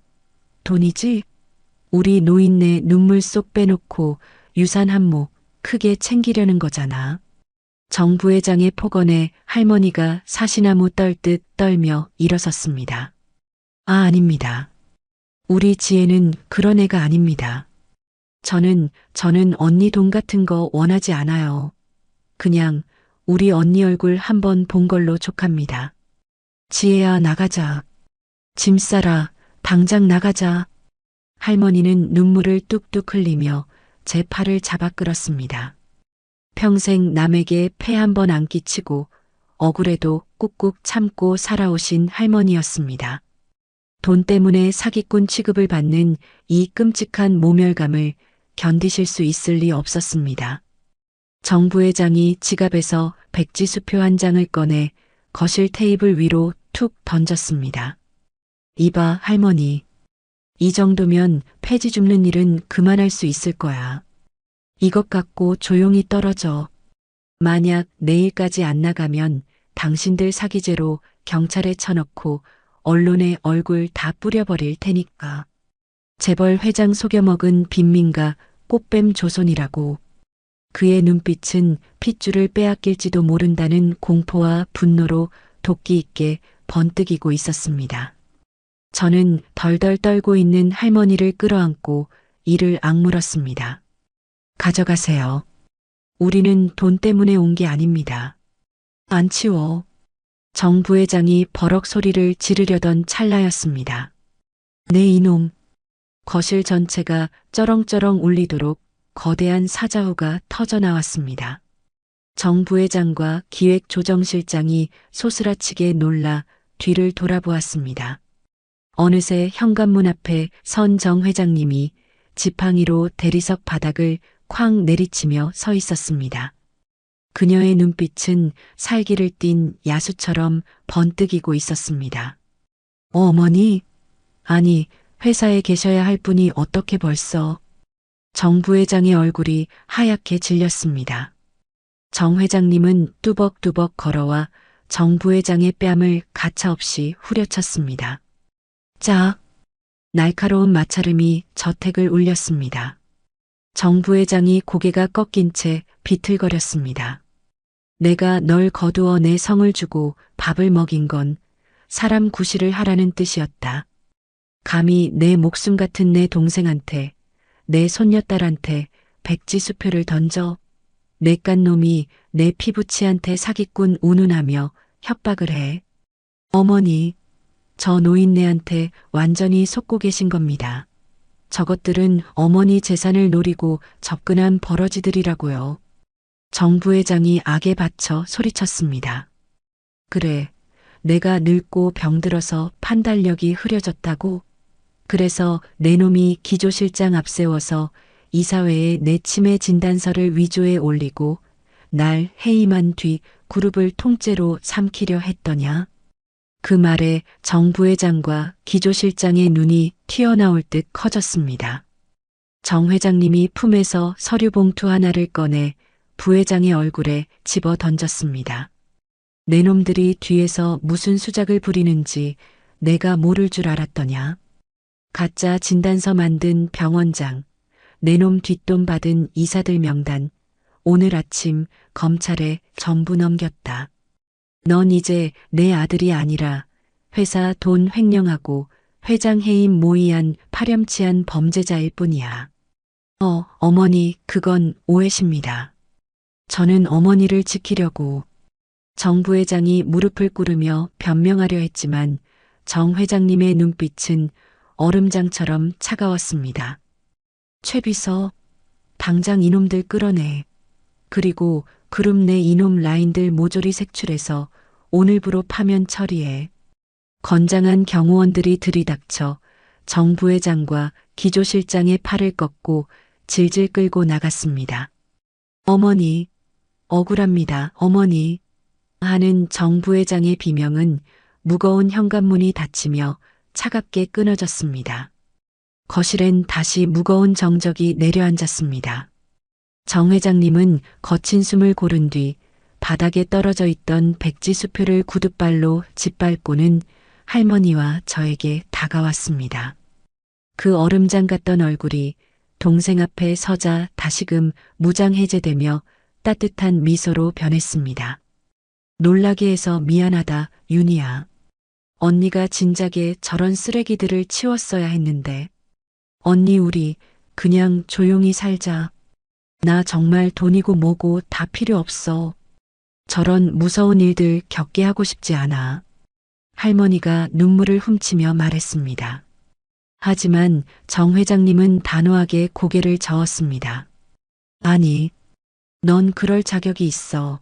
돈이지? 우리 노인네 눈물 쏙 빼놓고 유산 한 몫 크게 챙기려는 거잖아. 정 부회장의 폭언에 할머니가 사시나무 떨듯 떨며 일어섰습니다. 아닙니다. 우리 지혜는 그런 애가 아닙니다. 저는 언니 돈 같은 거 원하지 않아요. 그냥 우리 언니 얼굴 한번 본 걸로 족합니다. 지혜야, 나가자. 짐 싸라. 당장 나가자. 할머니는 눈물을 뚝뚝 흘리며 제 팔을 잡아 끌었습니다. 평생 남에게 폐 한 번 안 끼치고 억울해도 꾹꾹 참고 살아오신 할머니였습니다. 돈 때문에 사기꾼 취급을 받는 이 끔찍한 모멸감을 견디실 수 있을 리 없었습니다. 정 부회장이 지갑에서 백지수표 한 장을 꺼내 거실 테이블 위로 툭 던졌습니다. 이봐, 할머니. 이 정도면 폐지 줍는 일은 그만할 수 있을 거야. 이것 갖고 조용히 떨어져. 만약 내일까지 안 나가면 당신들 사기죄로 경찰에 쳐넣고 언론에 얼굴 다 뿌려버릴 테니까. 재벌 회장 속여먹은 빈민가 꽃뱀 조선이라고. 그의 눈빛은 핏줄을 빼앗길지도 모른다는 공포와 분노로 도끼 있게 번뜩이고 있었습니다. 저는 덜덜 떨고 있는 할머니를 끌어안고 이를 악물었습니다. 가져가세요. 우리는 돈 때문에 온 게 아닙니다. 안 치워. 정 부회장이 버럭 소리를 지르려던 찰나였습니다. 네 이놈. 거실 전체가 쩌렁쩌렁 울리도록 거대한 사자후가 터져나왔습니다. 정 부회장과 기획조정실장이 소스라치게 놀라 뒤를 돌아보았습니다. 어느새 현관문 앞에 선 정 회장님이 지팡이로 대리석 바닥을 쾅 내리치며 서 있었습니다. 그녀의 눈빛은 살기를 띤 야수처럼 번뜩이고 있었습니다. 어머니? 아니, 회사에 계셔야 할 분이 어떻게 벌써? 정 부회장의 얼굴이 하얗게 질렸습니다. 정 회장님은 뚜벅뚜벅 걸어와 정 부회장의 뺨을 가차없이 후려쳤습니다. 짝! 날카로운 마찰음이 저택을 울렸습니다. 정 부회장이 고개가 꺾인 채 비틀거렸습니다. 내가 널 거두어 내 성을 주고 밥을 먹인 건 사람 구실을 하라는 뜻이었다. 감히 내 목숨 같은 내 동생한테, 내 손녀딸한테 백지수표를 던져 내깟 놈이 내 피부치한테 사기꾼 운운하며 협박을 해. 어머니, 저 노인네한테 완전히 속고 계신 겁니다. 저것들은 어머니 재산을 노리고 접근한 버러지들이라고요. 정 부회장이 악에 받쳐 소리쳤습니다. 그래, 내가 늙고 병들어서 판단력이 흐려졌다고? 그래서 내 놈이 기조실장 앞세워서 이사회에 내 치매 진단서를 위조해 올리고 날 해임한 뒤 그룹을 통째로 삼키려 했더냐? 그 말에 정 부회장과 기조실장의 눈이 튀어나올 듯 커졌습니다. 정 회장님이 품에서 서류 봉투 하나를 꺼내 부회장의 얼굴에 집어 던졌습니다. 내 놈들이 뒤에서 무슨 수작을 부리는지 내가 모를 줄 알았더냐? 가짜 진단서 만든 병원장, 내 놈 뒷돈 받은 이사들 명단, 오늘 아침 검찰에 전부 넘겼다. 넌 이제 내 아들이 아니라 회사 돈 횡령하고 회장 해임 모의한 파렴치한 범죄자일 뿐이야. 어머니, 그건 오해십니다. 저는 어머니를 지키려고. 정 부회장이 무릎을 꿇으며 변명하려 했지만 정 회장님의 눈빛은 얼음장처럼 차가웠습니다. 최 비서, 당장 이놈들 끌어내. 그리고 그룹 내 이놈 라인들 모조리 색출해서 오늘부로 파면 처리해. 건장한 경호원들이 들이닥쳐 정 부회장과 기조실장의 팔을 꺾고 질질 끌고 나갔습니다. 어머니, 억울합니다, 어머니. 하는 정 부회장의 비명은 무거운 현관문이 닫히며 차갑게 끊어졌습니다. 거실엔 다시 무거운 정적이 내려앉았습니다. 정 회장님은 거친 숨을 고른 뒤 바닥에 떨어져 있던 백지 수표를 구둣발로 짓밟고는 할머니와 저에게 다가왔습니다. 그 얼음장 같던 얼굴이 동생 앞에 서자 다시금 무장해제되며 따뜻한 미소로 변했습니다. 놀라게 해서 미안하다, 윤희야. 언니가 진작에 저런 쓰레기들을 치웠어야 했는데. 언니, 우리 그냥 조용히 살자. 나 정말 돈이고 뭐고 다 필요 없어. 저런 무서운 일들 겪게 하고 싶지 않아. 할머니가 눈물을 훔치며 말했습니다. 하지만 정 회장님은 단호하게 고개를 저었습니다. 아니, 넌 그럴 자격이 있어.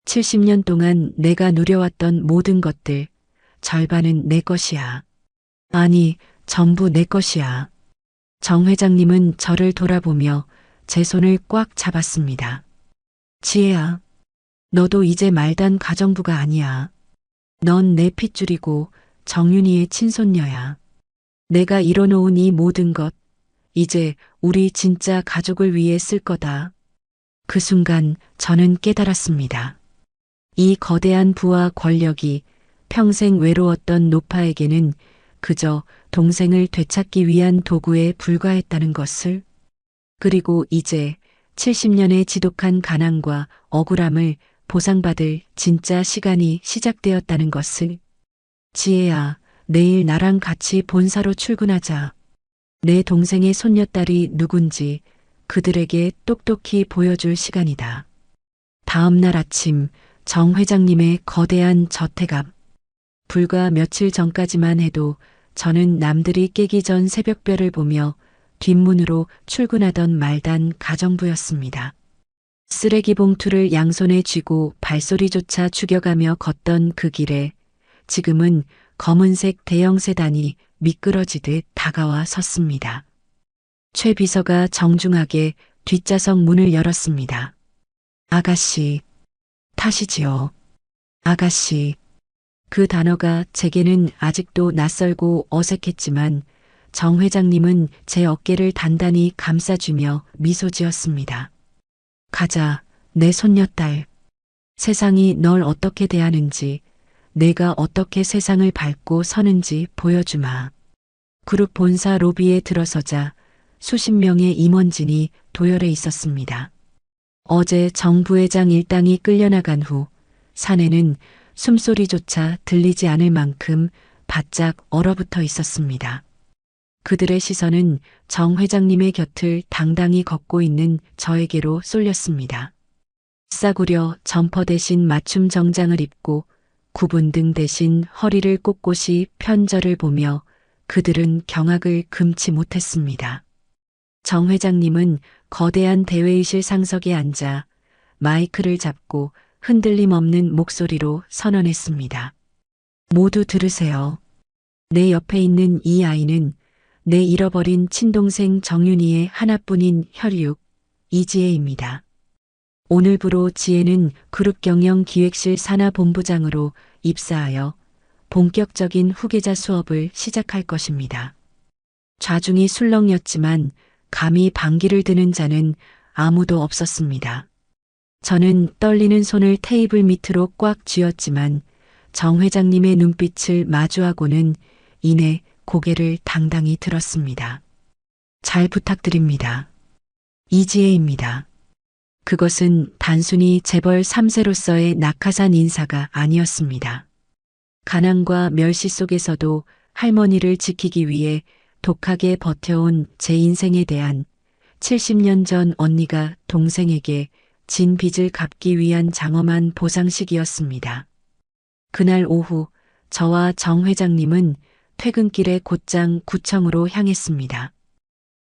70년 동안 내가 누려왔던 모든 것들, 절반은 내 것이야. 아니, 전부 내 것이야. 정 회장님은 저를 돌아보며 제 손을 꽉 잡았습니다. 지혜야, 너도 이제 말단 가정부가 아니야. 넌 내 핏줄이고 정윤이의 친손녀야. 내가 이뤄놓은 이 모든 것, 이제 우리 진짜 가족을 위해 쓸 거다. 그 순간 저는 깨달았습니다. 이 거대한 부와 권력이 평생 외로웠던 노파에게는 그저 동생을 되찾기 위한 도구에 불과했다는 것을, 그리고 이제 70년의 지독한 가난과 억울함을 보상받을 진짜 시간이 시작되었다는 것을. 지혜야, 내일 나랑 같이 본사로 출근하자. 내 동생의 손녀딸이 누군지 그들에게 똑똑히 보여줄 시간이다. 다음 날 아침 정 회장님의 거대한 저택 앞. 불과 며칠 전까지만 해도 저는 남들이 깨기 전 새벽별을 보며 뒷문으로 출근하던 말단 가정부였습니다. 쓰레기 봉투를 양손에 쥐고 발소리조차 죽여가며 걷던 그 길에 지금은 검은색 대형 세단이 미끄러지듯 다가와 섰습니다. 최 비서가 정중하게 뒷좌석 문을 열었습니다. 아가씨, 타시지요. 아가씨. 그 단어가 제게는 아직도 낯설고 어색했지만 정 회장님은 제 어깨를 단단히 감싸주며 미소 지었습니다. 가자, 내 손녀딸. 세상이 널 어떻게 대하는지, 내가 어떻게 세상을 밟고 서는지 보여주마. 그룹 본사 로비에 들어서자 수십 명의 임원진이 도열해 있었습니다. 어제 정 부회장 일당이 끌려나간 후 사내는 숨소리조차 들리지 않을 만큼 바짝 얼어붙어 있었습니다. 그들의 시선은 정 회장님의 곁을 당당히 걷고 있는 저에게로 쏠렸습니다. 싸구려 점퍼 대신 맞춤 정장을 입고 구분등 대신 허리를 꼿꼿이 편 저를 보며 그들은 경악을 금치 못했습니다. 정 회장님은 거대한 대회의실 상석에 앉아 마이크를 잡고 흔들림 없는 목소리로 선언했습니다. 모두 들으세요. 내 옆에 있는 이 아이는 내 잃어버린 친동생 정윤이의 하나뿐인 혈육, 이지혜입니다. 오늘부로 지혜는 그룹경영 기획실 산하본부장으로 입사하여 본격적인 후계자 수업을 시작할 것입니다. 좌중이 술렁였지만 감히 방귀를 드는 자는 아무도 없었습니다. 저는 떨리는 손을 테이블 밑으로 꽉 쥐었지만 정 회장님의 눈빛을 마주하고는 이내 고개를 당당히 들었습니다. 잘 부탁드립니다. 이지혜입니다. 그것은 단순히 재벌 3세로서의 낙하산 인사가 아니었습니다. 가난과 멸시 속에서도 할머니를 지키기 위해 독하게 버텨온 제 인생에 대한 70년 전 언니가 동생에게 진 빚을 갚기 위한 장엄한 보상식이었습니다. 그날 오후 저와 정 회장님은 퇴근길에 곧장 구청으로 향했습니다.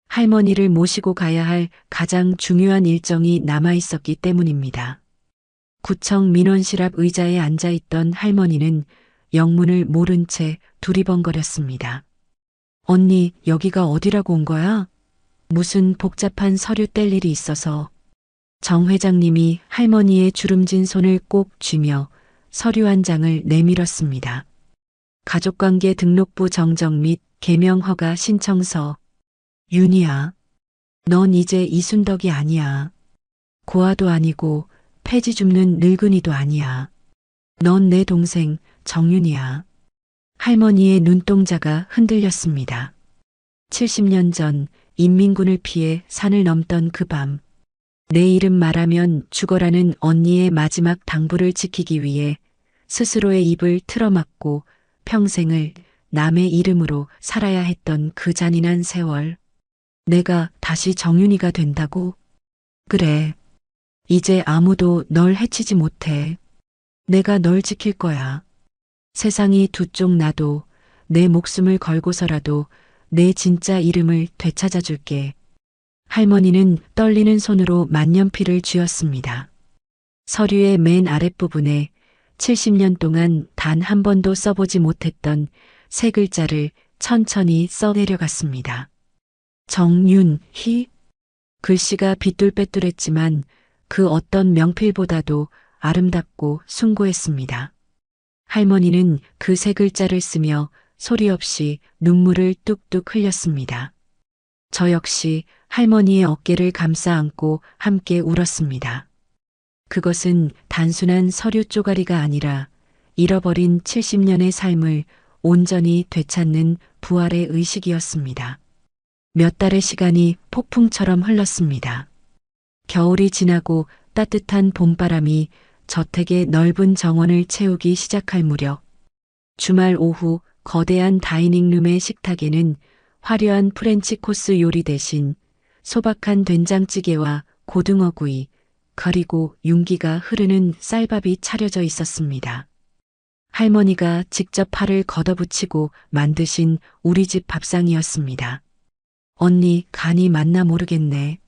할머니를 모시고 가야 할 가장 중요한 일정이 남아 있었기 때문입니다. 구청 민원실 앞 의자에 앉아있던 할머니는 영문을 모른 채 두리번거렸습니다. 언니, 여기가 어디라고 온 거야? 무슨 복잡한 서류 뗄 일이 있어서. 정 회장님이 할머니의 주름진 손을 꼭 쥐며 서류 한 장을 내밀었습니다. 가족관계 등록부 정정 및 개명 허가 신청서. 윤희야, 넌 이제 이순덕이 아니야. 고아도 아니고 폐지 줍는 늙은이도 아니야. 넌 내 동생 정윤이야. 할머니의 눈동자가 흔들렸습니다. 70년 전 인민군을 피해 산을 넘던 그 밤, 내 이름 말하면 죽어라는 언니의 마지막 당부를 지키기 위해 스스로의 입을 틀어막고 평생을 남의 이름으로 살아야 했던 그 잔인한 세월. 내가 다시 정윤이가 된다고? 그래. 이제 아무도 널 해치지 못해. 내가 널 지킬 거야. 세상이 두 쪽 나도 내 목숨을 걸고서라도 내 진짜 이름을 되찾아 줄게. 할머니는 떨리는 손으로 만년필을 쥐었습니다. 서류의 맨 아랫부분에 70년 동안 단 한 번도 써보지 못했던 세 글자를 천천히 써내려갔습니다. 정윤희? 글씨가 삐뚤빼뚤했지만 그 어떤 명필보다도 아름답고 숭고했습니다. 할머니는 그 세 글자를 쓰며 소리 없이 눈물을 뚝뚝 흘렸습니다. 저 역시 할머니의 어깨를 감싸 안고 함께 울었습니다. 그것은 단순한 서류 쪼가리가 아니라 잃어버린 70년의 삶을 온전히 되찾는 부활의 의식이었습니다. 몇 달의 시간이 폭풍처럼 흘렀습니다. 겨울이 지나고 따뜻한 봄바람이 저택의 넓은 정원을 채우기 시작할 무렵, 주말 오후 거대한 다이닝룸의 식탁에는 화려한 프렌치 코스 요리 대신 소박한 된장찌개와 고등어구이, 그리고 윤기가 흐르는 쌀밥이 차려져 있었습니다. 할머니가 직접 팔을 걷어붙이고 만드신 우리 집 밥상이었습니다. 언니 간이 맞나 모르겠네.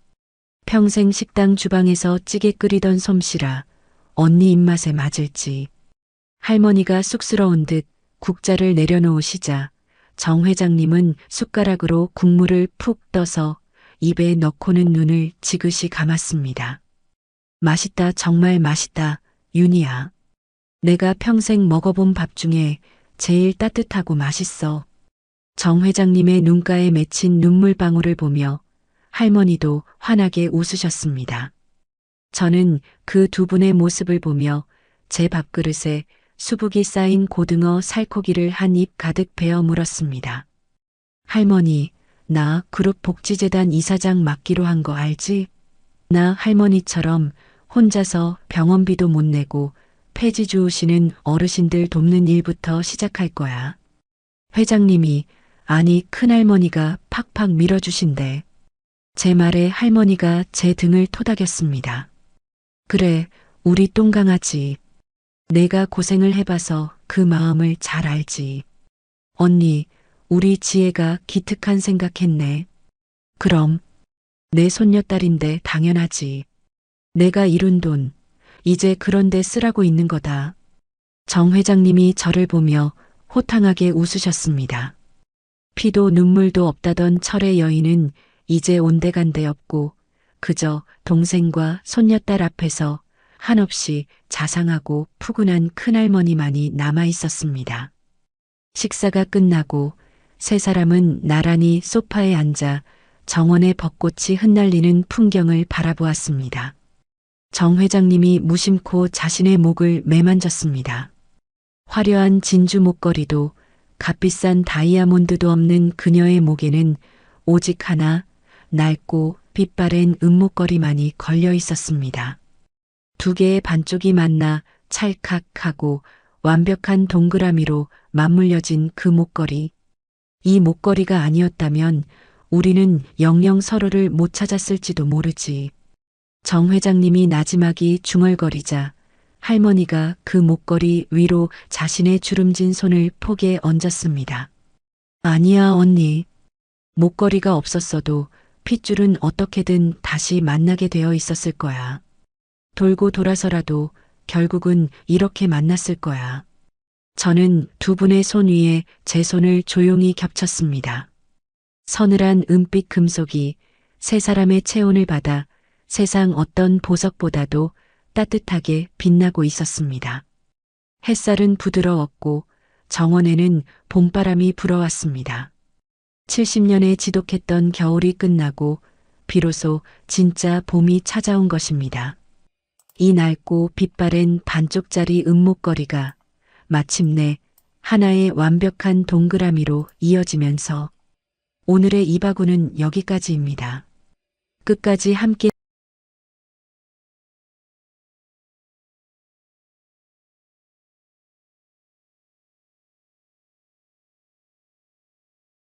평생 식당 주방에서 찌개 끓이던 솜씨라 언니 입맛에 맞을지. 할머니가 쑥스러운 듯 국자를 내려놓으시자 정 회장님은 숟가락으로 국물을 푹 떠서 입에 넣고는 눈을 지그시 감았습니다. 맛있다, 정말 맛있다, 윤희야. 내가 평생 먹어본 밥 중에 제일 따뜻하고 맛있어. 정 회장님의 눈가에 맺힌 눈물방울을 보며 할머니도 환하게 웃으셨습니다. 저는 그 두 분의 모습을 보며 제 밥그릇에 수북이 쌓인 고등어 살코기를 한 입 가득 베어 물었습니다. 할머니, 나 그룹 복지재단 이사장 맡기로 한 거 알지? 나 할머니처럼 혼자서 병원비도 못 내고 폐지 주우시는 어르신들 돕는 일부터 시작할 거야. 회장님이, 아니 큰할머니가 팍팍 밀어주신대. 제 말에 할머니가 제 등을 토닥였습니다. 그래, 우리 똥강아지. 내가 고생을 해봐서 그 마음을 잘 알지. 언니, 우리 지혜가 기특한 생각했네. 그럼, 내 손녀딸인데 당연하지. 내가 이룬 돈, 이제 그런데 쓰라고 있는 거다. 정 회장님이 저를 보며 호탕하게 웃으셨습니다. 피도 눈물도 없다던 철의 여인은 이제 온데간데 없고 그저 동생과 손녀딸 앞에서 한없이 자상하고 푸근한 큰할머니만이 남아 있었습니다. 식사가 끝나고 세 사람은 나란히 소파에 앉아 정원의 벚꽃이 흩날리는 풍경을 바라보았습니다. 정 회장님이 무심코 자신의 목을 매만졌습니다. 화려한 진주 목걸이도 값비싼 다이아몬드도 없는 그녀의 목에는 오직 하나 낡고 빛바랜 은목걸이만이 걸려 있었습니다. 두 개의 반쪽이 만나 찰칵하고 완벽한 동그라미로 맞물려진 그 목걸이. 이 목걸이가 아니었다면 우리는 영영 서로를 못 찾았을지도 모르지. 정 회장님이 나지막이 중얼거리자 할머니가 그 목걸이 위로 자신의 주름진 손을 폭에 얹었습니다. 아니야, 언니. 목걸이가 없었어도 핏줄은 어떻게든 다시 만나게 되어 있었을 거야. 돌고 돌아서라도 결국은 이렇게 만났을 거야. 저는 두 분의 손 위에 제 손을 조용히 겹쳤습니다. 서늘한 은빛 금속이 세 사람의 체온을 받아 세상 어떤 보석보다도 따뜻하게 빛나고 있었습니다. 햇살은 부드러웠고 정원에는 봄바람이 불어왔습니다. 70년의 지독했던 겨울이 끝나고 비로소 진짜 봄이 찾아온 것입니다. 이 낡고 빛바랜 반쪽짜리 은목걸이가 마침내 하나의 완벽한 동그라미로 이어지면서 오늘의 이바구는 여기까지입니다. 끝까지 함께